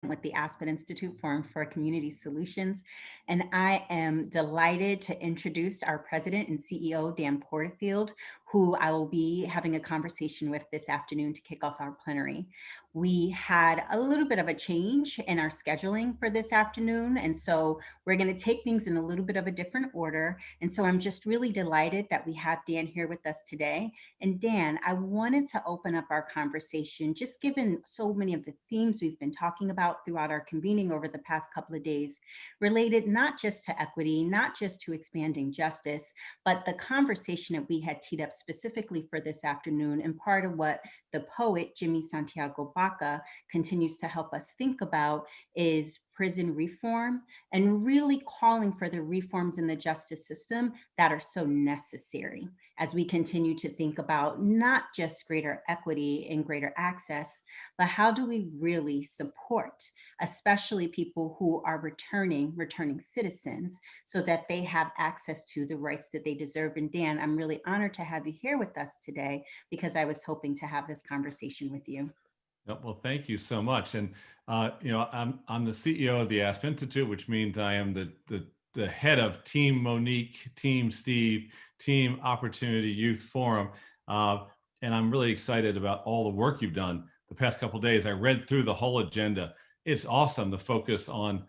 with the Aspen Institute Forum for Community Solutions. And I am delighted to introduce our president and CEO, Dan Porterfield, who I will be having a conversation with this afternoon to kick off our plenary. We had a little bit of a change in our scheduling for this afternoon. And so we're going to take things in a little bit of a different order. And so I'm just really delighted that we have Dan here with us today. And Dan, I wanted to open up our conversation, just given so many of the themes we've been talking about throughout our convening over the past couple of days, related not just to equity, not just to expanding justice, but the conversation that we had teed up specifically for this afternoon, and part of what the poet Jimmy Santiago Baca continues to help us think about is prison reform, and really calling for the reforms in the justice system that are so necessary as we continue to think about not just greater equity and greater access, but how do we really support, especially people who are returning citizens, so that they have access to the rights that they deserve. And Dan, I'm really honored to have you here with us today because I was hoping to have this conversation with you. Well, thank you so much. And I'm the CEO of the Aspen Institute, which means I am the head of Team Monique, Team Steve, Team Opportunity Youth Forum, and I'm really excited about all the work you've done the past couple of days. I read through the whole agenda. It's awesome. The focus on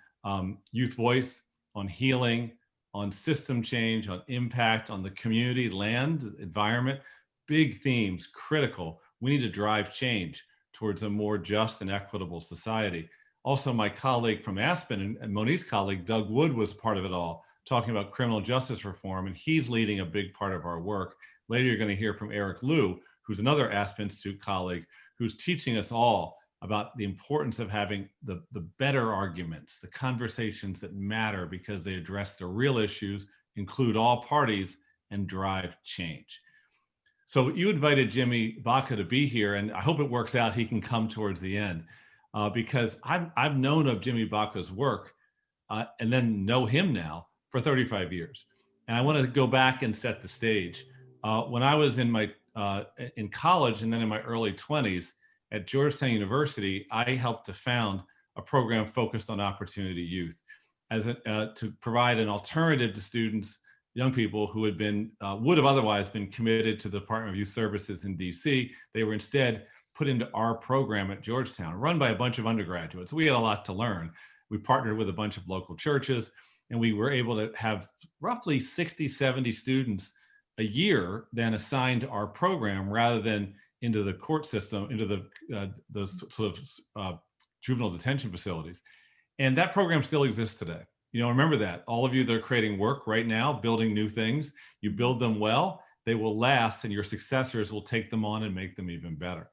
youth voice, on healing, on system change, on impact, on the community, land, environment, big themes, critical. We need to drive change towards a more just and equitable society. Also, my colleague from Aspen and Monique's colleague, Doug Wood, was part of it all, talking about criminal justice reform, and he's leading a big part of our work. Later, you're going to hear from Eric Liu, who's another Aspen Institute colleague, who's teaching us all about the importance of having the better arguments, the conversations that matter because they address the real issues, include all parties, and drive change. So you invited Jimmy Baca to be here, and I hope it works out. He can come towards the end because I've known of Jimmy Baca's work and then know him now for 35 years. And I want to go back and set the stage. When I was in college and then in my early 20s at Georgetown University, I helped to found a program focused on opportunity youth to provide an alternative to students, young people who had been, would have otherwise been committed to the Department of Youth Services in DC. They were instead put into our program at Georgetown, run by a bunch of undergraduates. We had a lot to learn. We partnered with a bunch of local churches, and we were able to have roughly 60, 70 students a year then assigned to our program rather than into the court system, into the sort of juvenile detention facilities. And that program still exists today. Remember that. All of you that are creating work right now, building new things, you build them well, they will last, and your successors will take them on and make them even better.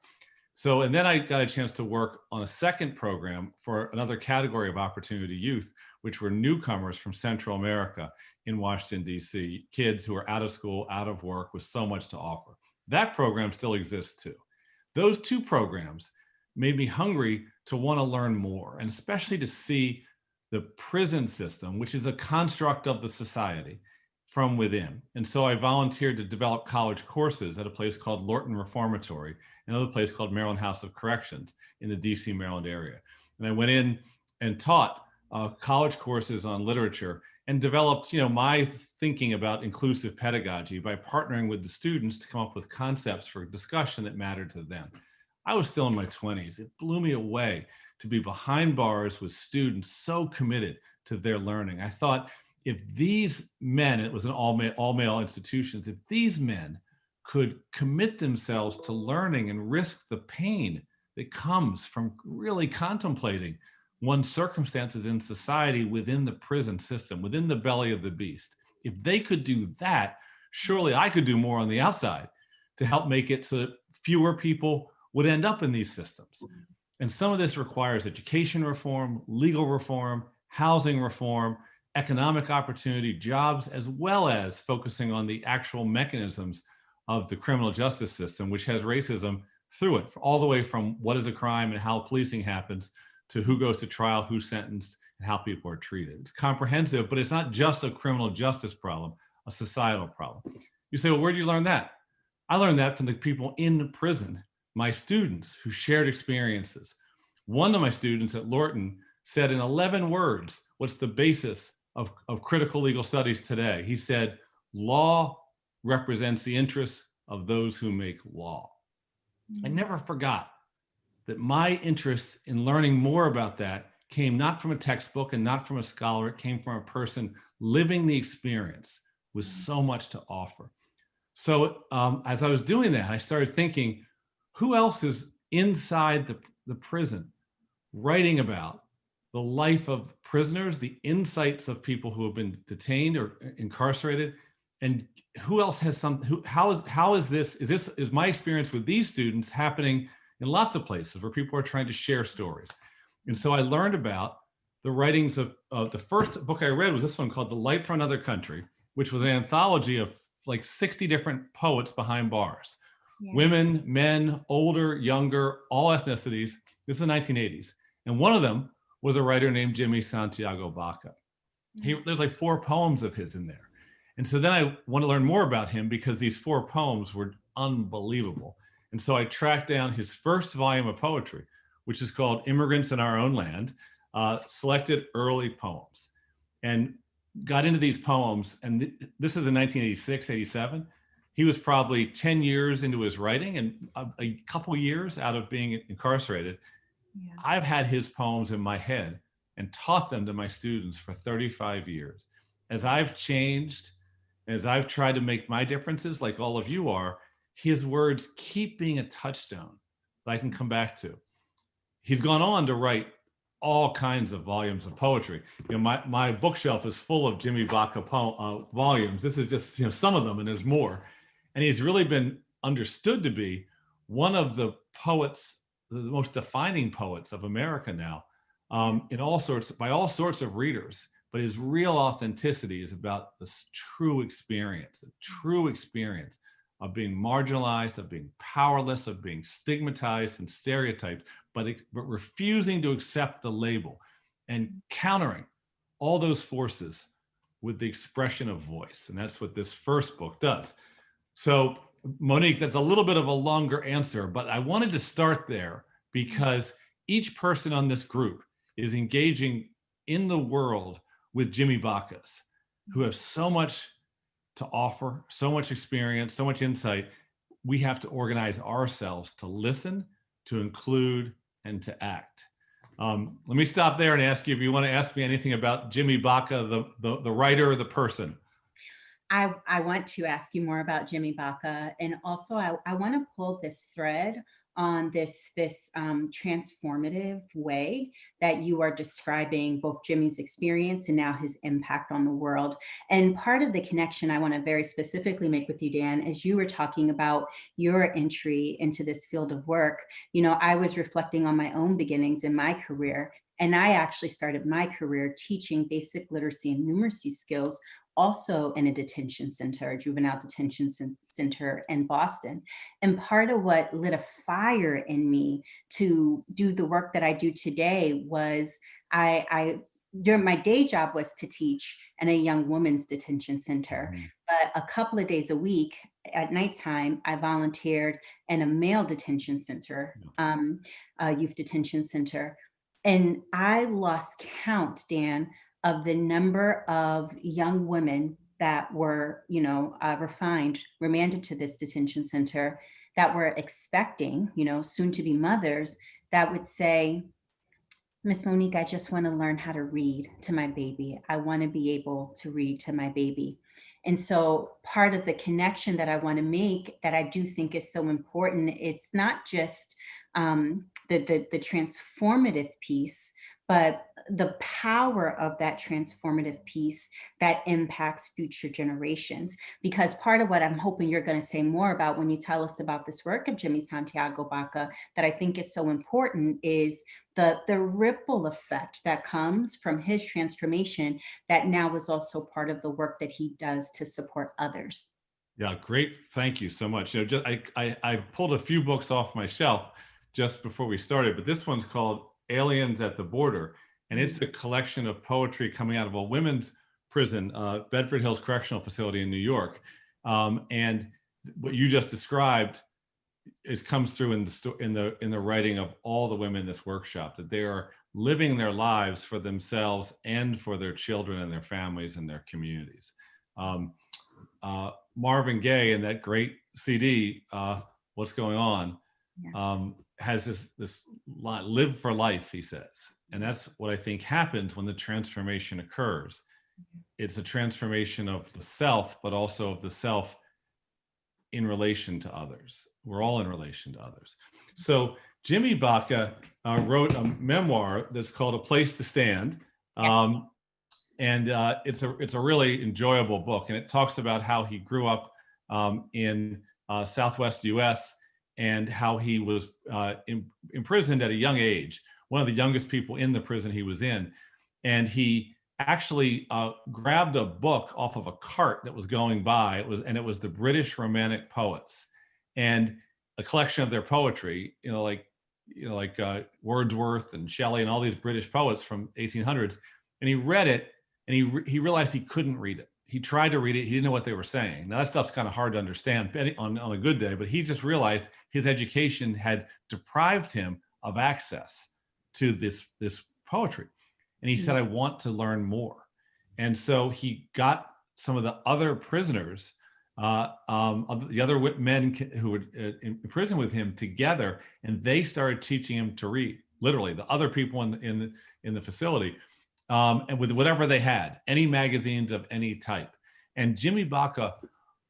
So, and then I got a chance to work on a second program for another category of opportunity youth, which were newcomers from Central America in Washington, D.C., kids who are out of school, out of work, with so much to offer. That program still exists too. Those two programs made me hungry to want to learn more, and especially to see the prison system, which is a construct of the society, from within. And so I volunteered to develop college courses at a place called Lorton Reformatory, another place called Maryland House of Corrections in the DC, Maryland area. And I went in and taught college courses on literature and developed, my thinking about inclusive pedagogy by partnering with the students to come up with concepts for discussion that mattered to them. I was still in my 20s. It blew me away to be behind bars with students so committed to their learning. I thought, if these men, it was an all male institutions, if these men could commit themselves to learning and risk the pain that comes from really contemplating one's circumstances in society within the prison system, within the belly of the beast, if they could do that, surely I could do more on the outside to help make it so that fewer people would end up in these systems. And some of this requires education reform, legal reform, housing reform, economic opportunity, jobs, as well as focusing on the actual mechanisms of the criminal justice system, which has racism through it, all the way from what is a crime and how policing happens to who goes to trial, who's sentenced, and how people are treated. It's comprehensive, but it's not just a criminal justice problem, a societal problem. You say, well, where did you learn that? I learned that from the people in prison, my students who shared experiences, One of my students at Lorton said in 11 words, what's the basis of critical legal studies today? He said, law represents the interests of those who make law. I never forgot that my interest in learning more about that came not from a textbook and not from a scholar. It came from a person living the experience with so much to offer. So as I was doing that, I started thinking, who else is inside the prison writing about the life of prisoners, the insights of people who have been detained or incarcerated, and who else has how is my experience with these students happening in lots of places where people are trying to share stories. And so I learned about the writings of the first book I read was this one called The Light for Another Country, which was an anthology of like 60 different poets behind bars. Yeah. Women, men, older, younger, all ethnicities. This is the 1980s. And one of them was a writer named Jimmy Santiago Baca. There's like 4 poems of his in there. And so then I want to learn more about him because these 4 poems were unbelievable. And so I tracked down his first volume of poetry, which is called Immigrants in Our Own Land, selected early poems, and got into these poems. And this is in 1986, 87. He was probably 10 years into his writing and a couple years out of being incarcerated. Yeah. I've had his poems in my head and taught them to my students for 35 years. As I've changed, as I've tried to make my differences like all of you are, his words keep being a touchstone that I can come back to. He's gone on to write all kinds of volumes of poetry. You know, my bookshelf is full of Jimmy Baca volumes. This is just, you know, some of them, and there's more. And he's really been understood to be one of the poets, the most defining poets of America now, by all sorts of readers. But his real authenticity is about this true experience of being marginalized, of being powerless, of being stigmatized and stereotyped, but refusing to accept the label and countering all those forces with the expression of voice. And that's what this first book does. So Monique, that's a little bit of a longer answer, but I wanted to start there because each person on this group is engaging in the world with Jimmy Bacas, who have so much to offer, so much experience, so much insight. We have to organize ourselves to listen, to include, and to act. Let me stop there and ask you if you want to ask me anything about Jimmy Baca, the writer or the person. I want to ask you more about Jimmy Baca, and also I want to pull this thread on this transformative way that you are describing both Jimmy's experience and now his impact on the world. And part of the connection I want to very specifically make with you, Dan, as you were talking about your entry into this field of work, you know, I was reflecting on my own beginnings in my career. And I actually started my career teaching basic literacy and numeracy skills also in a detention center, a juvenile detention center in Boston. And part of what lit a fire in me to do the work that I do today was during my day job was to teach in a young women's detention center. But a couple of days a week at nighttime, I volunteered in a male detention center, youth detention center. And I lost count, Dan, of the number of young women that were, you know, remanded to this detention center that were expecting, you know, soon to be mothers that would say, Miss Monique, I just want to learn how to read to my baby. I want to be able to read to my baby. And so part of the connection that I want to make that I do think is so important, it's not just the transformative piece, but the power of that transformative piece that impacts future generations. Because part of what I'm hoping you're going to say more about when you tell us about this work of Jimmy Santiago Baca that I think is so important is the ripple effect that comes from his transformation that now is also part of the work that he does to support others. Yeah, great. Thank you so much. You know, I pulled a few books off my shelf just before we started, but this one's called Aliens at the Border. And it's a collection of poetry coming out of a women's prison, Bedford Hills Correctional Facility in New York. And what you just described, it comes through in the writing of all the women in this workshop, that they are living their lives for themselves and for their children and their families and their communities. Marvin Gaye in that great CD, What's Going On, has this line, live for life, he says. And that's what I think happens when the transformation occurs. It's a transformation of the self, but also of the self in relation to others. We're all in relation to others. So Jimmy Baca wrote a memoir that's called A Place to Stand. And it's a really enjoyable book. And it talks about how he grew up in Southwest US and how he was imprisoned at a young age, one of the youngest people in the prison he was in. And he actually grabbed a book off of a cart that was going by. It was the British Romantic poets, and a collection of their poetry, like Wordsworth and Shelley and all these British poets from 1800s. And he read it, and he realized he couldn't read it. He tried to read it. He didn't know what they were saying. Now that stuff's kind of hard to understand on a good day, but he just realized his education had deprived him of access to this poetry. And he said, I want to learn more. And so he got some of the other prisoners, the other men who were in prison with him together, and they started teaching him to read, literally, the other people in the facility, and with whatever they had, any magazines of any type. And Jimmy Baca,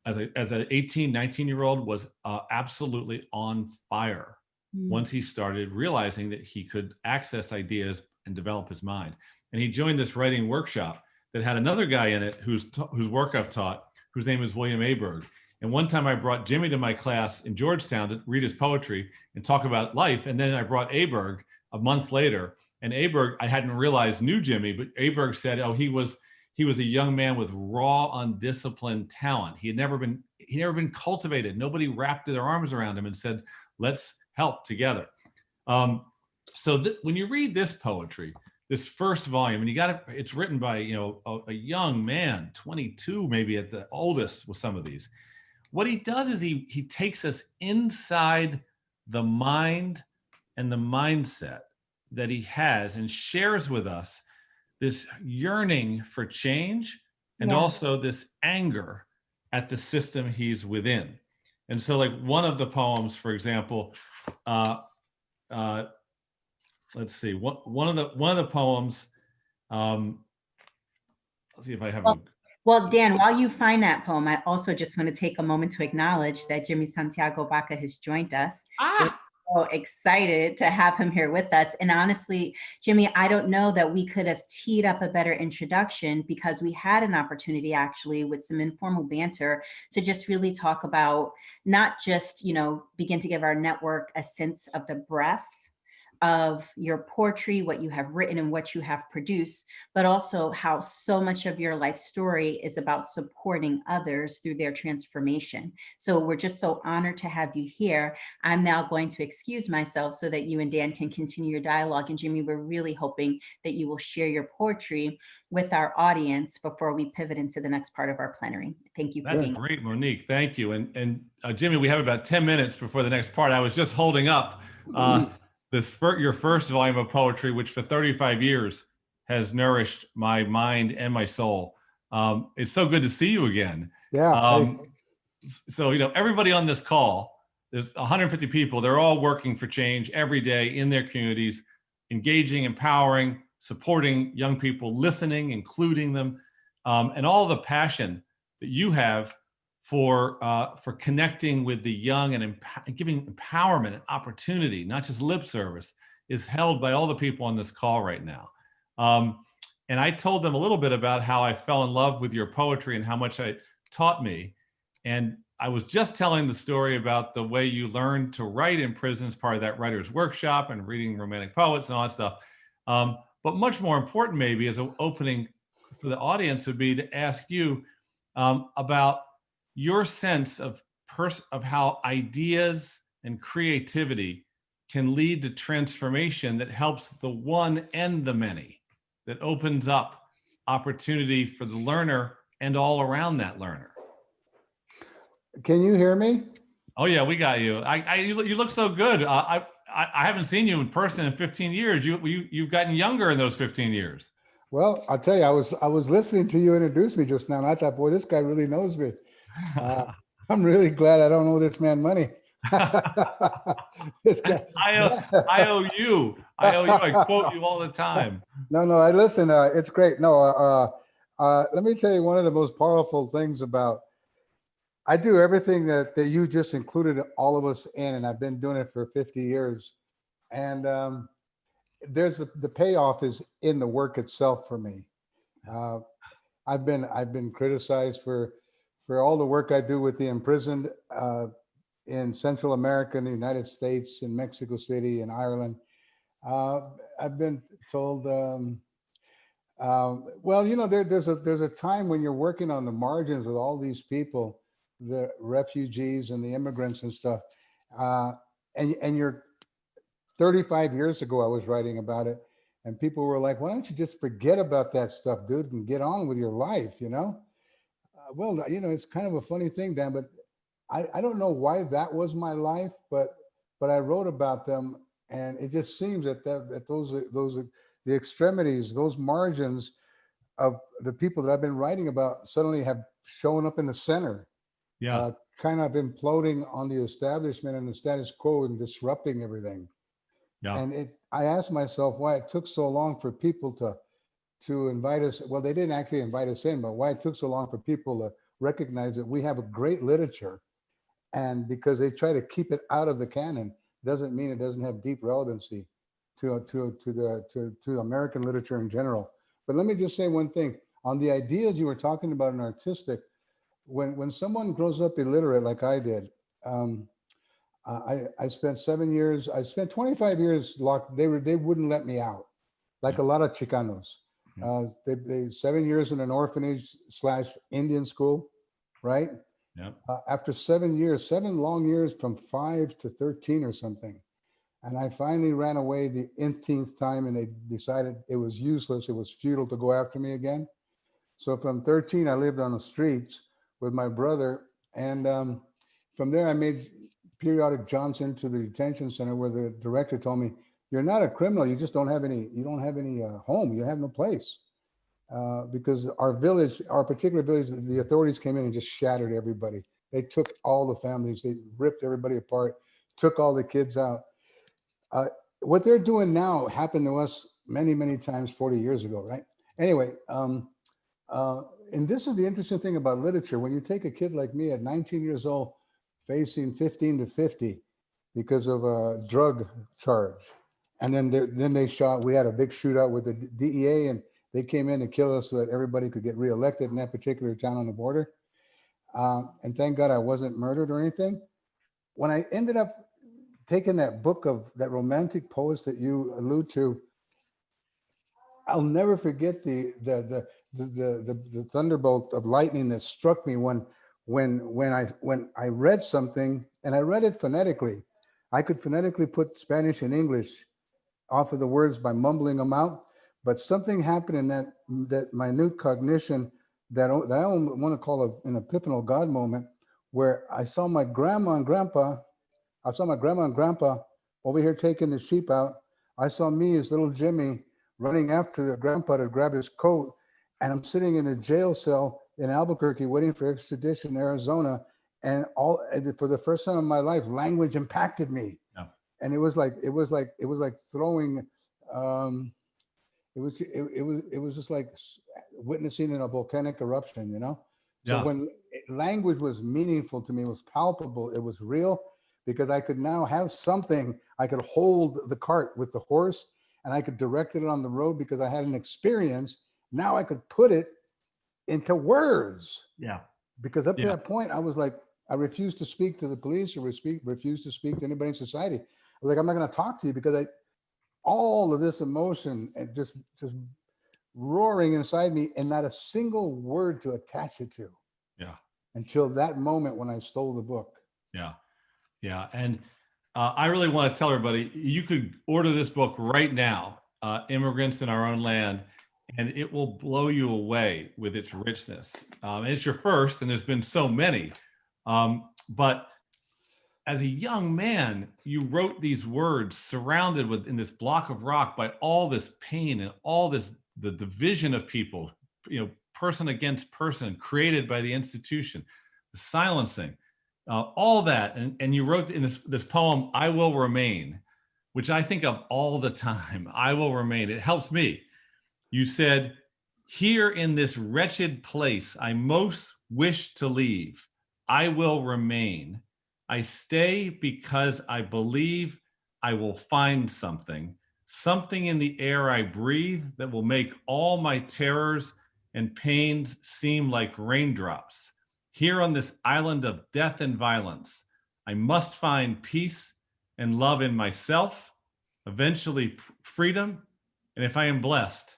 as an 18, 19-year-old, was absolutely on fire once he started realizing that he could access ideas and develop his mind. And he joined this writing workshop that had another guy in it whose work I've taught, whose name is William Aberg. And one time I brought Jimmy to my class in Georgetown to read his poetry and talk about life. And then I brought Aberg a month later. And Aberg, I hadn't realized, knew Jimmy, but Aberg said, oh, he was a young man with raw, undisciplined talent. He had never been cultivated. Nobody wrapped their arms around him and said, let's help together. So when you read this poetry, this first volume, and it's written by a young man, 22 maybe at the oldest with some of these. What he does is he takes us inside the mind and the mindset that he has and shares with us this yearning for change and also this anger at the system he's within. And so, like, one of the poems, for example, let's see, one of the poems, let's see if I have Well, Dan, while you find that poem, I also just want to take a moment to acknowledge that Jimmy Santiago Baca has joined us. We're so excited to have him here with us. And honestly, Jimmy, I don't know that we could have teed up a better introduction, because we had an opportunity actually with some informal banter to just really talk about, not just, begin to give our network a sense of the breadth of your poetry, what you have written and what you have produced, but also how so much of your life story is about supporting others through their transformation. So we're just so honored to have you here. I'm now going to excuse myself so that you and Dan can continue your dialogue. And Jimmy, we're really hoping that you will share your poetry with our audience before we pivot into the next part of our plenary. Thank you for being here. That's great, Monique. Thank you. And Jimmy, we have about 10 minutes before the next part. I was just holding up your first volume of poetry, which for 35 years has nourished my mind and my soul. It's so good to see you again. Yeah. So, everybody on this call, there's 150 people. They're all working for change every day in their communities, engaging, empowering, supporting young people, listening, including them, and all the passion that you have for connecting with the young and giving empowerment and opportunity, not just lip service, is held by all the people on this call right now. And I told them a little bit about how I fell in love with your poetry and how much it taught me. And I was just telling the story about the way you learned to write in prison as part of that writer's workshop and reading romantic poets and all that stuff. But much more important, maybe, as an opening for the audience, would be to ask you about your sense of how ideas and creativity can lead to transformation that helps the one and the many, that opens up opportunity for the learner and all around that learner. Can you hear me? Oh yeah, we got you. You look so good. I haven't seen you in person in 15 years. You've gotten younger in those 15 years. Well, I'll tell you, I was listening to you introduce me just now, and I thought, boy, this guy really knows me. I'm really glad I don't owe this man money. This guy. I owe you. I owe you. I quote you all the time. No, I listen. It's great. No, let me tell you one of the most powerful things about. I do everything that you just included all of us in, and I've been doing it for 50 years. And there's the payoff is in the work itself for me. I've been criticized for all the work I do with the imprisoned in Central America, in the United States, in Mexico City, in Ireland. I've been told, well, you know, there's a time when you're working on the margins with all these people, the refugees and the immigrants and stuff, and you're 35 years ago, I was writing about it, and people were like, why don't you just forget about that stuff, dude, and get on with your life, you know? Well, you know, it's kind of a funny thing, Dan, but I don't know why that was my life, but I wrote about them, and it just seems that those the extremities, those margins of the people that I've been writing about suddenly have shown up in the center. Yeah. Kind of imploding on the establishment and the status quo and disrupting everything. Yeah. And I asked myself why it took so long for people to invite us. Well, they didn't actually invite us in, but why it took so long for people to recognize that we have a great literature, and because they try to keep it out of the canon doesn't mean it doesn't have deep relevancy to American literature in general. But let me just say one thing on the ideas you were talking about in artistic. When someone grows up illiterate like I did, I spent 7 years. I spent 25 years locked. They wouldn't let me out, like a lot of Chicanos. They 7 years in an orphanage / Indian school, right? Yeah. After 7 years, 7 long years, from 5 to 13 or something, and I finally ran away the 18th time, and they decided it was useless. It was futile to go after me again. So from 13, I lived on the streets with my brother, and from there I made periodic jaunts into the detention center, where the director told me, "You're not a criminal. You just don't have any. You don't have any home. You have no place." Because our village, our particular village, the authorities came in and just shattered everybody. They took all the families. They ripped everybody apart. Took all the kids out. What they're doing now happened to us many times 40 years ago, right? Anyway. And this is the interesting thing about literature. When you take a kid like me at 19 years old, facing 15 to 50 because of a drug charge, and then we had a big shootout with the DEA, and they came in to kill us so that everybody could get reelected in that particular town on the border. And thank God I wasn't murdered or anything. When I ended up taking that book of that romantic poets that you allude to, I'll never forget the thunderbolt of lightning that struck me when I read something, and I read it phonetically. I could phonetically put Spanish and English off of the words by mumbling them out, but something happened in that minute cognition that I want to call an epiphanal God moment, where I saw my grandma and grandpa over here taking the sheep out. I saw me as little Jimmy running after their grandpa to grab his coat, and I'm sitting in a jail cell in Albuquerque waiting for extradition in Arizona, and for the first time in my life, language impacted me. Yeah. And it was like throwing, it was just like witnessing in a volcanic eruption, you know? So Yeah. when language was meaningful to me, it was palpable, it was real, because I could now have something. I could hold the cart with the horse, and I could direct it on the road because I had an experience. Now I could put it into words. Yeah. Because up to that point, I was like, I refused to speak to the police or refused to speak to anybody in society. I was like, I'm not going to talk to you, because all of this emotion and just roaring inside me, and not a single word to attach it to. Yeah. Until that moment when I stole the book. Yeah. Yeah. And I really want to tell everybody, you could order this book right now, Immigrants in Our Own Land, and it will blow you away with its richness. And it's your first, and there's been so many. But as a young man, you wrote these words surrounded with in this block of rock by all this pain and all this, the division of people, person against person created by the institution, the silencing, all that. And you wrote in this poem, I Will Remain, which I think of all the time. I will remain. It helps me. You said, here in this wretched place I most wish to leave, I will remain. I stay because I believe I will find something in the air I breathe that will make all my terrors and pains seem like raindrops. Here on this island of death and violence, I must find peace and love in myself, eventually freedom, and if I am blessed,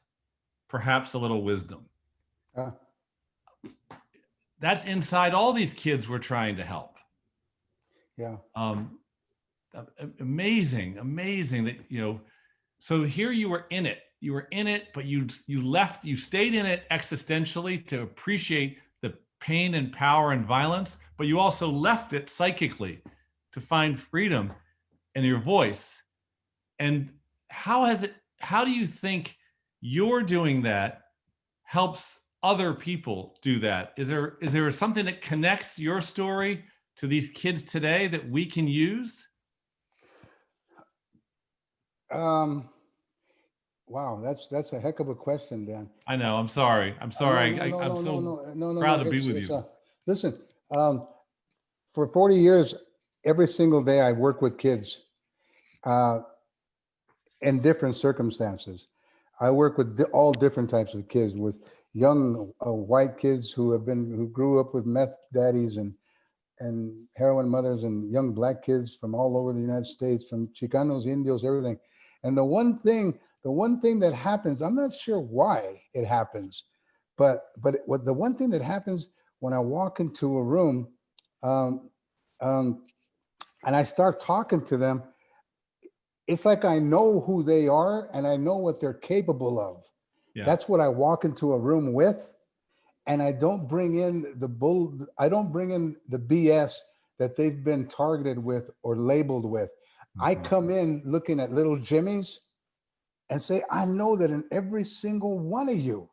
perhaps a little wisdom. That's inside all these kids we're trying to help. Yeah. Amazing that, so here you were in it, but you left, you stayed in it existentially to appreciate the pain and power and violence, but you also left it psychically to find freedom in your voice. And how do you think you're doing that helps other people do that? Is there something that connects your story to these kids today that we can use? Wow, that's a heck of a question, Dan. I know. I'm sorry. I'm so proud to be with you. Listen, for 40 years, every single day I work with kids in different circumstances. I work with all different types of kids, with young white kids who grew up with meth daddies and heroin mothers, and young black kids from all over the United States, from Chicanos, Indios, everything. And the one thing that happens, I'm not sure why it happens, but the one thing that happens when I walk into a room and I start talking to them, it's like I know who they are and I know what they're capable of. Yeah. That's what I walk into a room with. And I don't bring in the BS that they've been targeted with or labeled with. Mm-hmm. I come in looking at little Jimmys and say, I know that in every single one of you,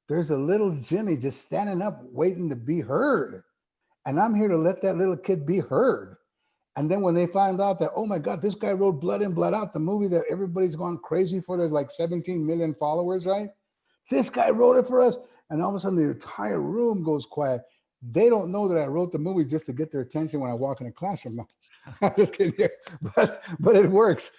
there's a little Jimmy just standing up waiting to be heard. And I'm here to let that little kid be heard. And then when they find out that, oh my God, this guy wrote Blood In, Blood Out, the movie that everybody's gone crazy for, there's like 17 million followers, right? This guy wrote it for us. And all of a sudden the entire room goes quiet. They don't know that I wrote the movie just to get their attention when I walk in a classroom. No, I'm just kidding here, but it works.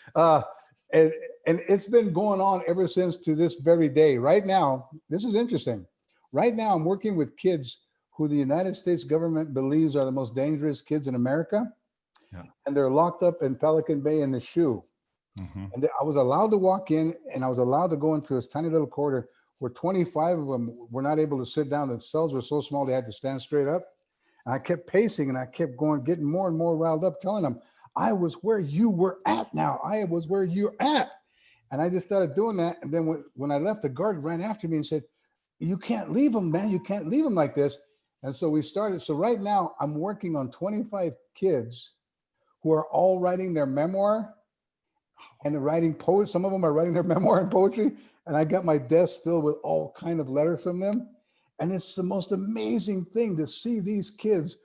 And it's been going on ever since to this very day. Right now, this is interesting. Right now, I'm working with kids who the United States government believes are the most dangerous kids in America. Yeah. And they're locked up in Pelican Bay in the SHU. Mm-hmm. And I was allowed to walk in and I was allowed to go into this tiny little corridor where 25 of them were not able to sit down. The cells were so small, they had to stand straight up. And I kept pacing and I kept going, getting more and more riled up, telling them, I was where you were at now. I was where you're at. And I just started doing that. And then when I left, the guard ran after me and said, you can't leave them, man. You can't leave them like this. And so we started. So right now I'm working on 25 kids who are all writing their memoir and they're writing poetry. Some of them are writing their memoir and poetry. And I got my desk filled with all kind of letters from them. And it's the most amazing thing to see these kids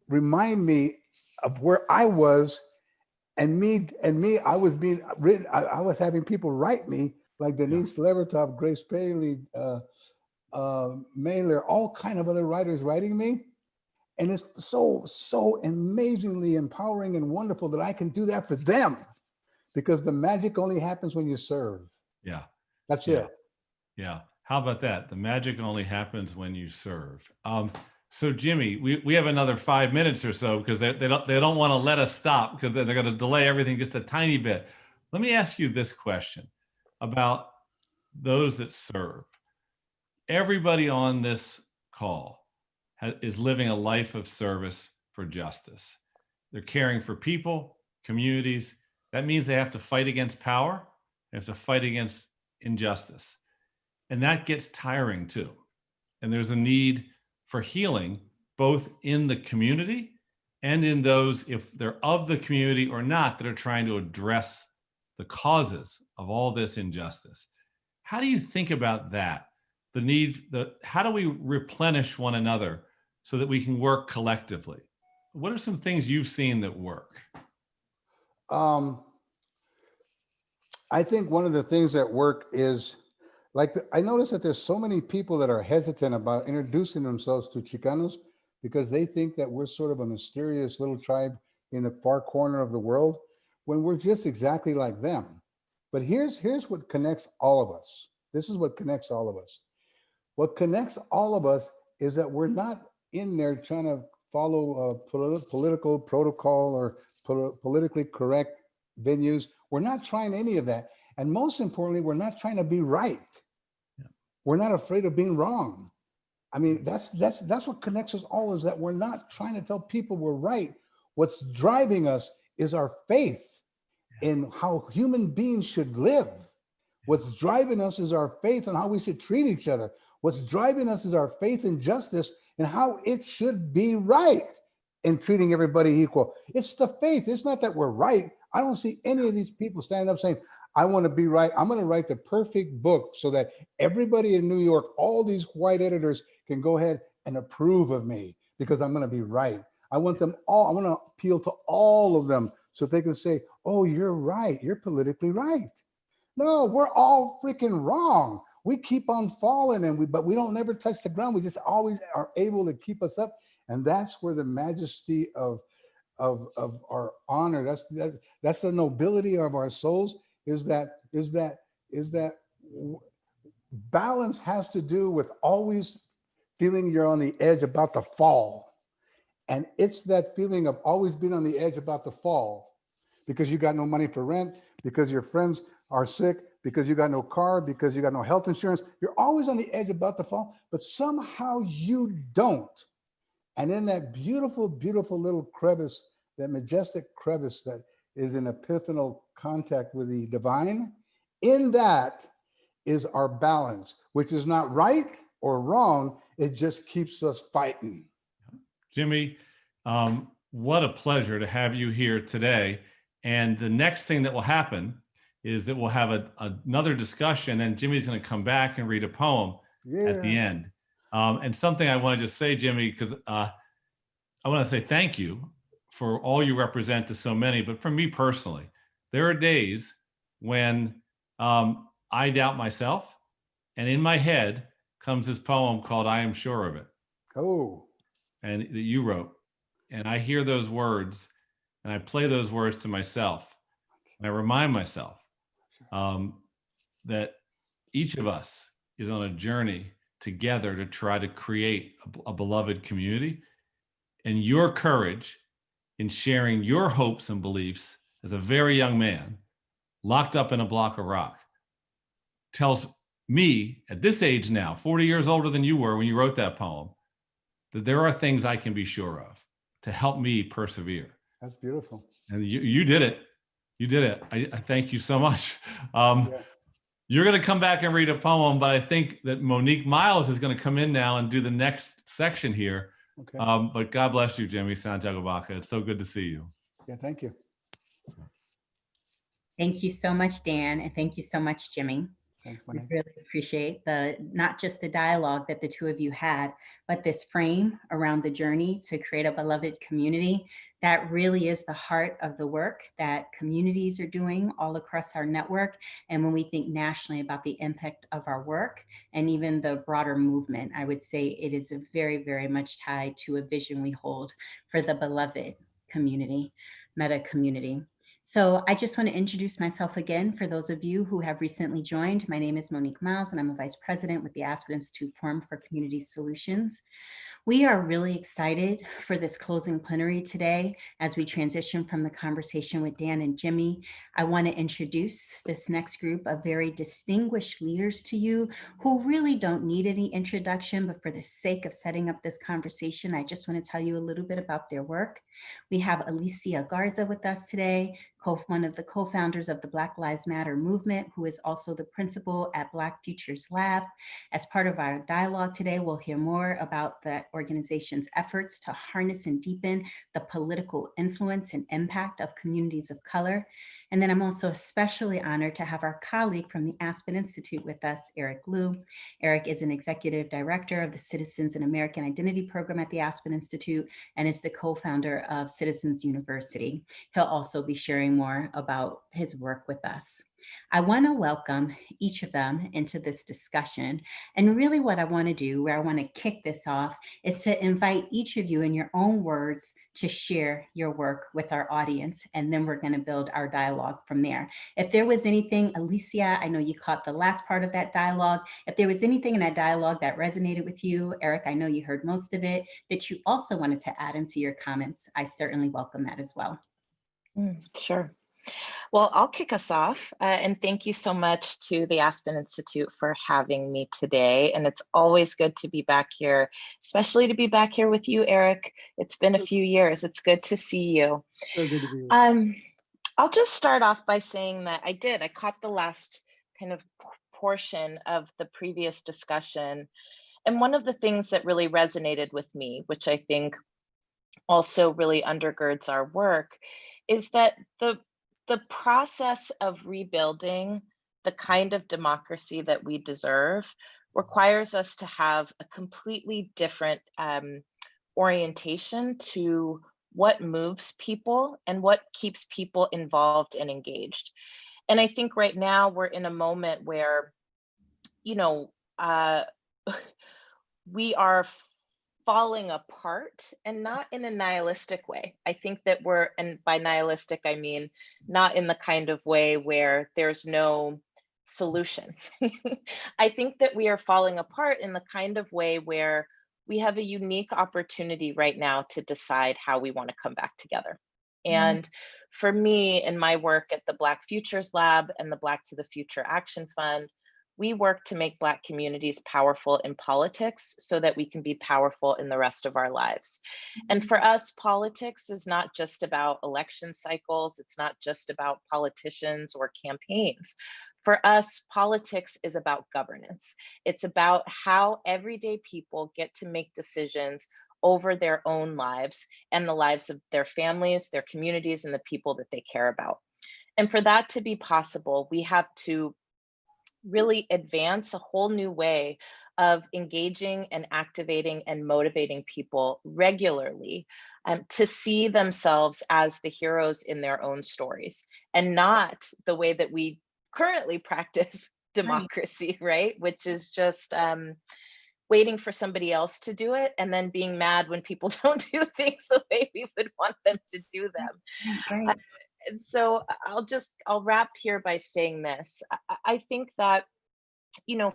remind me of where I was and me, I was being written. I was having people write me like Denise Levertov, Grace Paley, Mailer, all kind of other writers writing me. And it's so amazingly empowering and wonderful that I can do that for them, because the magic only happens when you serve. Yeah. That's it. Yeah. How about that? The magic only happens when you serve. So Jimmy, we have another 5 minutes or so because they don't want to let us stop because they're going to delay everything just a tiny bit. Let me ask you this question about those that serve. Everybody on this call is living a life of service for justice. They're caring for people, communities. That means they have to fight against power. They have to fight against injustice. And that gets tiring too. And there's a need for healing, both in the community and in those, if they're of the community or not, that are trying to address the causes of all this injustice. How do you think about that? The need, how do we replenish one another so that we can work collectively? What are some things you've seen that work? I think one of the things that work is, like, I noticed that there's so many people that are hesitant about introducing themselves to Chicanos because they think that we're sort of a mysterious little tribe in the far corner of the world, when we're just exactly like them. But here's what connects all of us. This is what connects all of us. What connects all of us is that we're not in there trying to follow a political protocol or politically correct venues. We're not trying any of that. And most importantly, we're not trying to be right. Yeah. We're not afraid of being wrong. I mean, that's what connects us all, is that we're not trying to tell people we're right. What's driving us is our faith in how human beings should live. What's driving us is our faith in how we should treat each other. What's driving us is our faith in justice and how it should be right in treating everybody equal. It's the faith. It's not that we're right. I don't see any of these people standing up saying, I want to be right. I'm going to write the perfect book so that everybody in New York, all these white editors, can go ahead and approve of me because I'm going to be right. I want them all, I want to appeal to all of them so they can say, oh, you're right. You're politically right. No, we're all freaking wrong. We keep on falling, but we don't never touch the ground. We just always are able to keep us up. And that's where the majesty of our honor, that's the nobility of our souls, is that balance has to do with always feeling you're on the edge about to fall. And it's that feeling of always being on the edge about to fall because you got no money for rent, because your friends are sick, because you got no car, because you got no health insurance. You're always on the edge about to fall, but somehow you don't. And in that beautiful, beautiful little crevice, that majestic crevice that is in epiphanal contact with the divine, in that is our balance, which is not right or wrong. It just keeps us fighting. Jimmy, what a pleasure to have you here today. And the next thing that will happen is that we'll have another discussion, and Jimmy's going to come back and read a poem at the end. And something I want to just say, Jimmy, because I want to say thank you for all you represent to so many, but for me personally, there are days when I doubt myself, and in my head comes this poem called I Am Sure of It. Oh. And that you wrote. And I hear those words and I play those words to myself. And I remind myself that each of us is on a journey together to try to create a beloved community. And your courage in sharing your hopes and beliefs as a very young man, locked up in a block of rock, tells me at this age now, 40 years older than you were when you wrote that poem, that there are things I can be sure of to help me persevere. That's beautiful. And you did it. You did it. I thank you so much. You're going to come back and read a poem, but I think that Monique Miles is going to come in now and do the next section here. Okay. But God bless you, Jimmy Santiago Baca. It's so good to see you. Yeah, thank you. Thank you so much, Dan, and thank you so much, Jimmy. Thanks, we really appreciate not just the dialogue that the two of you had, but this frame around the journey to create a beloved community. That really is the heart of the work that communities are doing all across our network. And when we think nationally about the impact of our work and even the broader movement, I would say it is very, very much tied to a vision we hold for the beloved community, meta community. So I just want to introduce myself again for those of you who have recently joined. My name is Monique Miles, and I'm a vice president with the Aspen Institute Forum for Community Solutions. We are really excited for this closing plenary today as we transition from the conversation with Dan and Jimmy. I want to introduce this next group of very distinguished leaders to you who really don't need any introduction, but for the sake of setting up this conversation, I just want to tell you a little bit about their work. We have Alicia Garza with us today, one of the co-founders of the Black Lives Matter movement, who is also the principal at Black Futures Lab. As part of our dialogue today, we'll hear more about the organization's efforts to harness and deepen the political influence and impact of communities of color. And then I'm also especially honored to have our colleague from the Aspen Institute with us, Eric Liu. Eric is an executive director of the Citizens and American Identity program at the Aspen Institute and is the co-founder of Citizens University. He'll also be sharing more about his work with us. I want to welcome each of them into this discussion. And really what I want to do, where I want to kick this off, is to invite each of you in your own words to share your work with our audience. And then we're going to build our dialogue from there. If there was anything, Alicia, I know you caught the last part of that dialogue. If there was anything in that dialogue that resonated with you, Eric, I know you heard most of it, that you also wanted to add into your comments, I certainly welcome that as well. Sure. Well, I'll kick us off, and thank you so much to the Aspen Institute for having me today. And it's always good to be back here, especially to be back here with you, Eric. It's been a few years. It's good to see you. So good to be with you. I'll just start off by saying that I caught the last kind of portion of the previous discussion. And one of the things that really resonated with me, which I think also really undergirds our work, is that the process of rebuilding the kind of democracy that we deserve requires us to have a completely different orientation to what moves people and what keeps people involved and engaged. And I think right now we're in a moment where, we are falling apart, and not in a nihilistic way. I think that and by nihilistic, I mean not in the kind of way where there's no solution. I think that we are falling apart in the kind of way where we have a unique opportunity right now to decide how we want to come back together. And for me, in my work at the Black Futures Lab and the Black to the Future Action Fund, we work to make Black communities powerful in politics so that we can be powerful in the rest of our lives. And for us, politics is not just about election cycles. It's not just about politicians or campaigns. For us, politics is about governance. It's about how everyday people get to make decisions over their own lives and the lives of their families, their communities, and the people that they care about. And for that to be possible, we have to really advance a whole new way of engaging and activating and motivating people regularly to see themselves as the heroes in their own stories, and not the way that we currently practice democracy, right? Which is just waiting for somebody else to do it and then being mad when people don't do things the way we would want them to do them. And so I'll wrap here by saying this. I think that,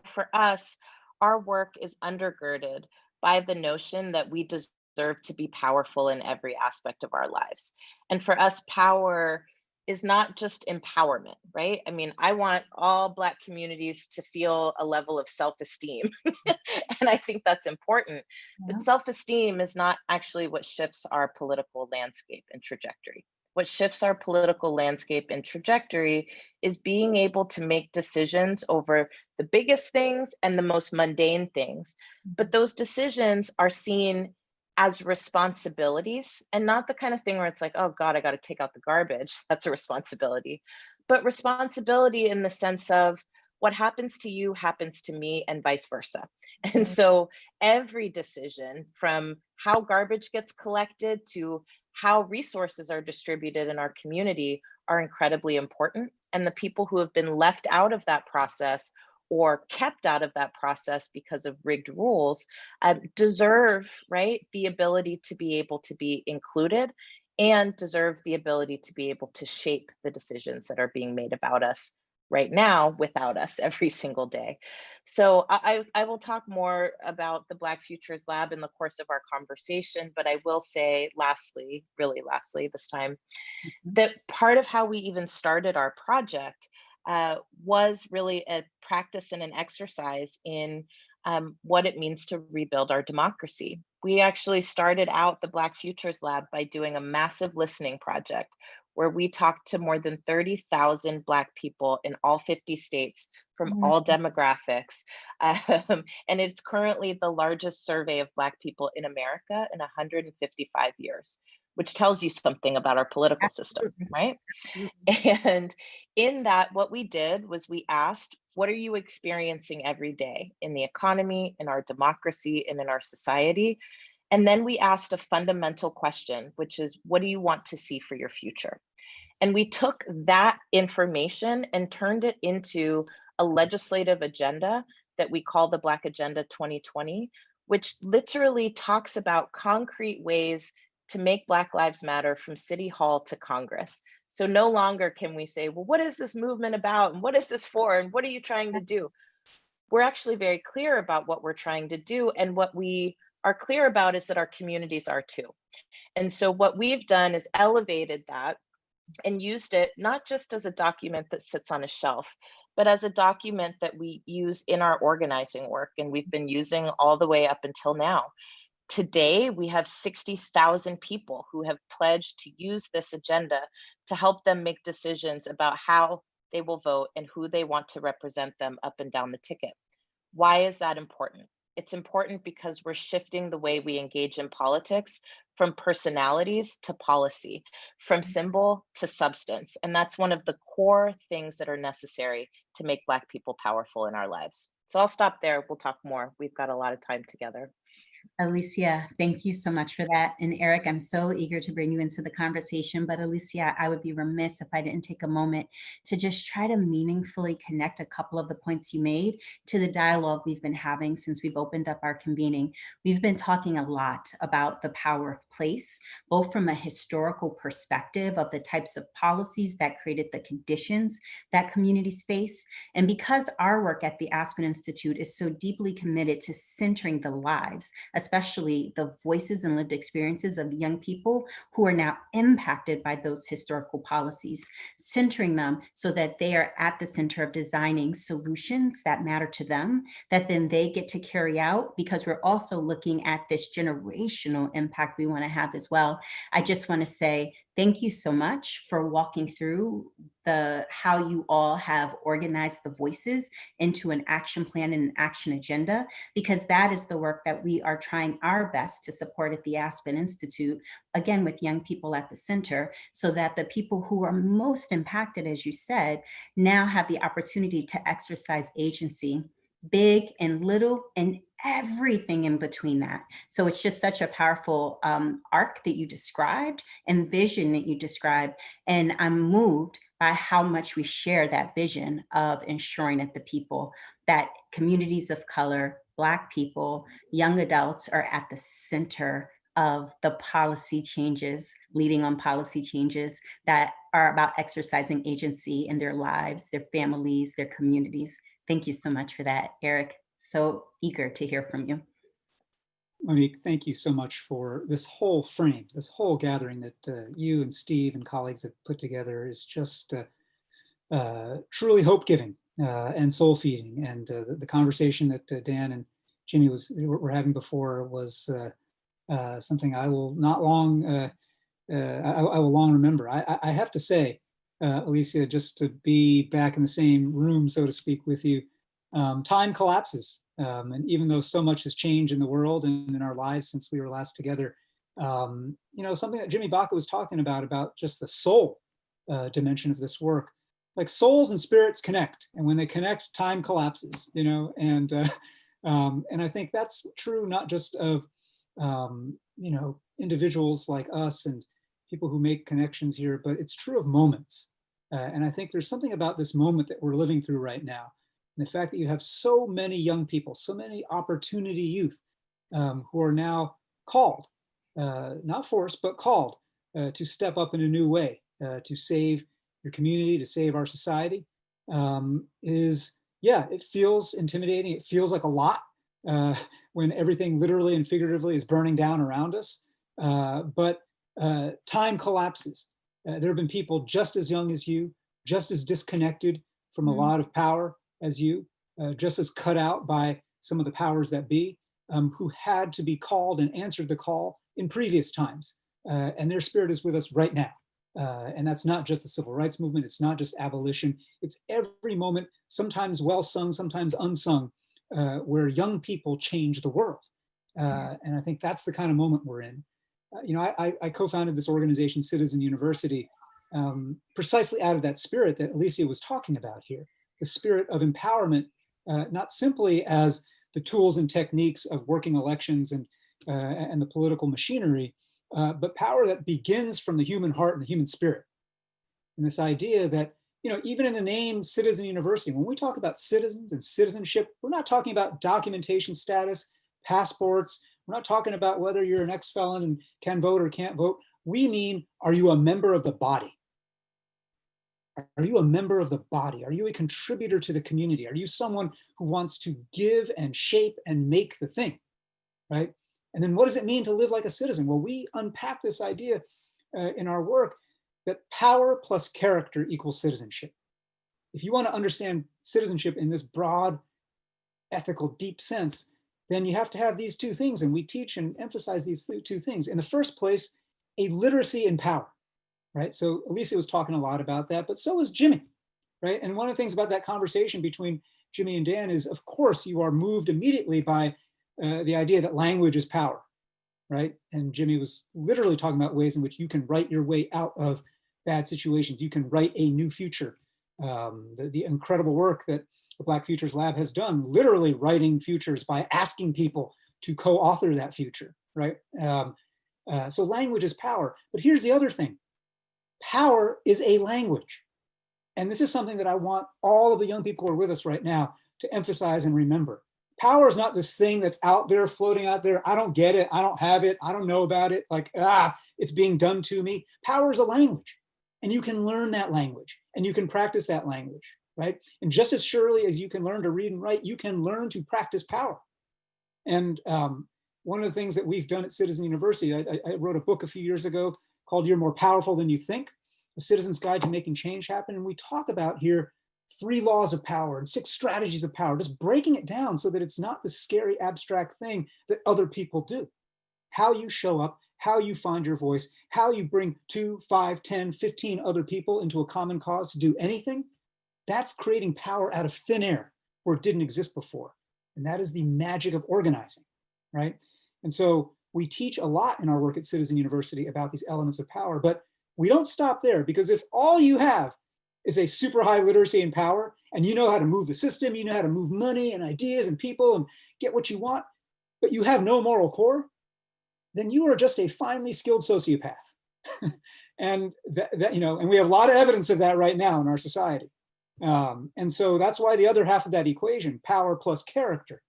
for us, our work is undergirded by the notion that we deserve to be powerful in every aspect of our lives. And for us, power is not just empowerment, right? I mean, I want all Black communities to feel a level of self-esteem. And I think that's important. But self-esteem is not actually what shifts our political landscape and trajectory. What shifts our political landscape and trajectory is being able to make decisions over the biggest things and the most mundane things. But those decisions are seen as responsibilities, and not the kind of thing where it's like, oh God, I got to take out the garbage. That's a responsibility. But responsibility in the sense of what happens to you happens to me, and vice versa. And so every decision, from how garbage gets collected to how resources are distributed in our community, are incredibly important. And the people who have been left out of that process or kept out of that process because of rigged rules deserve, right, the ability to be able to be included, and deserve the ability to be able to shape the decisions that are being made about us right now without us every single day. So I will talk more about the Black Futures Lab in the course of our conversation, but I will say lastly, really lastly this time, that part of how we even started our project was really a practice and an exercise in what it means to rebuild our democracy. We actually started out the Black Futures Lab by doing a massive listening project where we talked to more than 30,000 Black people in all 50 states from all demographics. And it's currently the largest survey of Black people in America in 155 years, which tells you something about our political system, right? And in that, what we did was we asked, what are you experiencing every day in the economy, in our democracy, and in our society? And then we asked a fundamental question, which is, what do you want to see for your future? And we took that information and turned it into a legislative agenda that we call the Black Agenda 2020, which literally talks about concrete ways to make Black Lives Matter from City Hall to Congress. So no longer can we say, well, what is this movement about? And what is this for? And what are you trying to do? We're actually very clear about what we're trying to do. And what we are clear about is that our communities are too. And so what we've done is elevated that and used it not just as a document that sits on a shelf, but as a document that we use in our organizing work. And we've been using all the way up until now. Today, we have 60,000 people who have pledged to use this agenda to help them make decisions about how they will vote and who they want to represent them up and down the ticket. Why is that important? It's important because we're shifting the way we engage in politics from personalities to policy, from symbol to substance. And that's one of the core things that are necessary to make Black people powerful in our lives. So I'll stop there. We'll talk more. We've got a lot of time together. Alicia, thank you so much for that. And Eric, I'm so eager to bring you into the conversation, but Alicia, I would be remiss if I didn't take a moment to just try to meaningfully connect a couple of the points you made to the dialogue we've been having since we've opened up our convening. We've been talking a lot about the power of place, both from a historical perspective of the types of policies that created the conditions that communities face. And because our work at the Aspen Institute is so deeply committed to centering the lives, especially the voices and lived experiences of young people who are now impacted by those historical policies, centering them so that they are at the center of designing solutions that matter to them, that then they get to carry out, because we're also looking at this generational impact we want to have as well. I just want to say thank you so much for walking through how you all have organized the voices into an action plan and an action agenda, because that is the work that we are trying our best to support at the Aspen Institute, again, with young people at the center, so that the people who are most impacted, as you said, now have the opportunity to exercise agency, big and little and everything in between that. So it's just such a powerful arc that you described and vision that you described. And I'm moved by how much we share that vision of ensuring that the people, that communities of color, Black people, young adults are at the center of the policy changes, leading on policy changes that are about exercising agency in their lives, their families, their communities. Thank you so much for that, Eric. So eager to hear from you. Monique, thank you so much for this whole frame, this whole gathering that you and Steve and colleagues have put together is just truly hope-giving and soul-feeding. And the conversation that Dan and Jimmy were having before was something I will not long, I will long remember. I have to say, Alicia, just to be back in the same room, so to speak, with you, time collapses. And even though so much has changed in the world and in our lives since we were last together, something that Jimmy Baca was talking about just the soul dimension of this work, like souls and spirits connect. And when they connect, time collapses, and I think that's true, not just of, individuals like us and people who make connections here, but it's true of moments. And I think there's something about this moment that we're living through right now. And the fact that you have so many young people, so many opportunity youth who are now called, not forced, but called to step up in a new way, to save your community, to save our society, it feels intimidating. It feels like a lot when everything literally and figuratively is burning down around us. But time collapses. There have been people just as young as you, just as disconnected from a lot of power as you, just as cut out by some of the powers that be, who had to be called and answered the call in previous times. And their spirit is with us right now. And that's not just the civil rights movement. It's not just abolition. It's every moment, sometimes well sung, sometimes unsung, where young people change the world. And I think that's the kind of moment we're in. I co-founded this organization, Citizen University, precisely out of that spirit that Alicia was talking about here, the spirit of empowerment, not simply as the tools and techniques of working elections and the political machinery, but power that begins from the human heart and the human spirit. And this idea that, even in the name Citizen University, when we talk about citizens and citizenship, we're not talking about documentation status, passports. We're not talking about whether you're an ex-felon and can vote or can't vote. We mean, are you a member of the body? Are you a member of the body? Are you a contributor to the community? Are you someone who wants to give and shape and make the thing, right? And then what does it mean to live like a citizen? Well, we unpack this idea in our work that power plus character equals citizenship. If you want to understand citizenship in this broad, ethical, deep sense, then you have to have these two things. And we teach and emphasize these two things. In the first place, a literacy in power, right? So Alicia was talking a lot about that, but so was Jimmy, right? And one of the things about that conversation between Jimmy and Dan is, of course, you are moved immediately by the idea that language is power, right? And Jimmy was literally talking about ways in which you can write your way out of bad situations. You can write a new future. The incredible work that the Black Futures Lab has done, literally writing futures by asking people to co-author that future, right? So language is power. But here's the other thing. Power is a language. And this is something that I want all of the young people who are with us right now to emphasize and remember. Power is not this thing that's out there, floating out there. I don't get it. I don't have it. I don't know about it. Like, it's being done to me. Power is a language. And you can learn that language. And you can practice that language, right? And just as surely as you can learn to read and write, you can learn to practice power. And one of the things that we've done at Citizen University, I wrote a book a few years ago called You're More Powerful Than You Think, A Citizen's Guide to Making Change Happen. And we talk about here 3 laws of power and 6 strategies of power, just breaking it down so that it's not this scary abstract thing that other people do. How you show up, how you find your voice, how you bring 2, 5, 10, 15 other people into a common cause to do anything, that's creating power out of thin air where it didn't exist before. And that is the magic of organizing, right? And so we teach a lot in our work at Citizen University about these elements of power, but we don't stop there, because if all you have is a super high literacy and power, and you know how to move the system, you know how to move money and ideas and people and get what you want, but you have no moral core, then you are just a finely skilled sociopath. And and we have a lot of evidence of that right now in our society. And so that's why the other half of that equation, power plus character,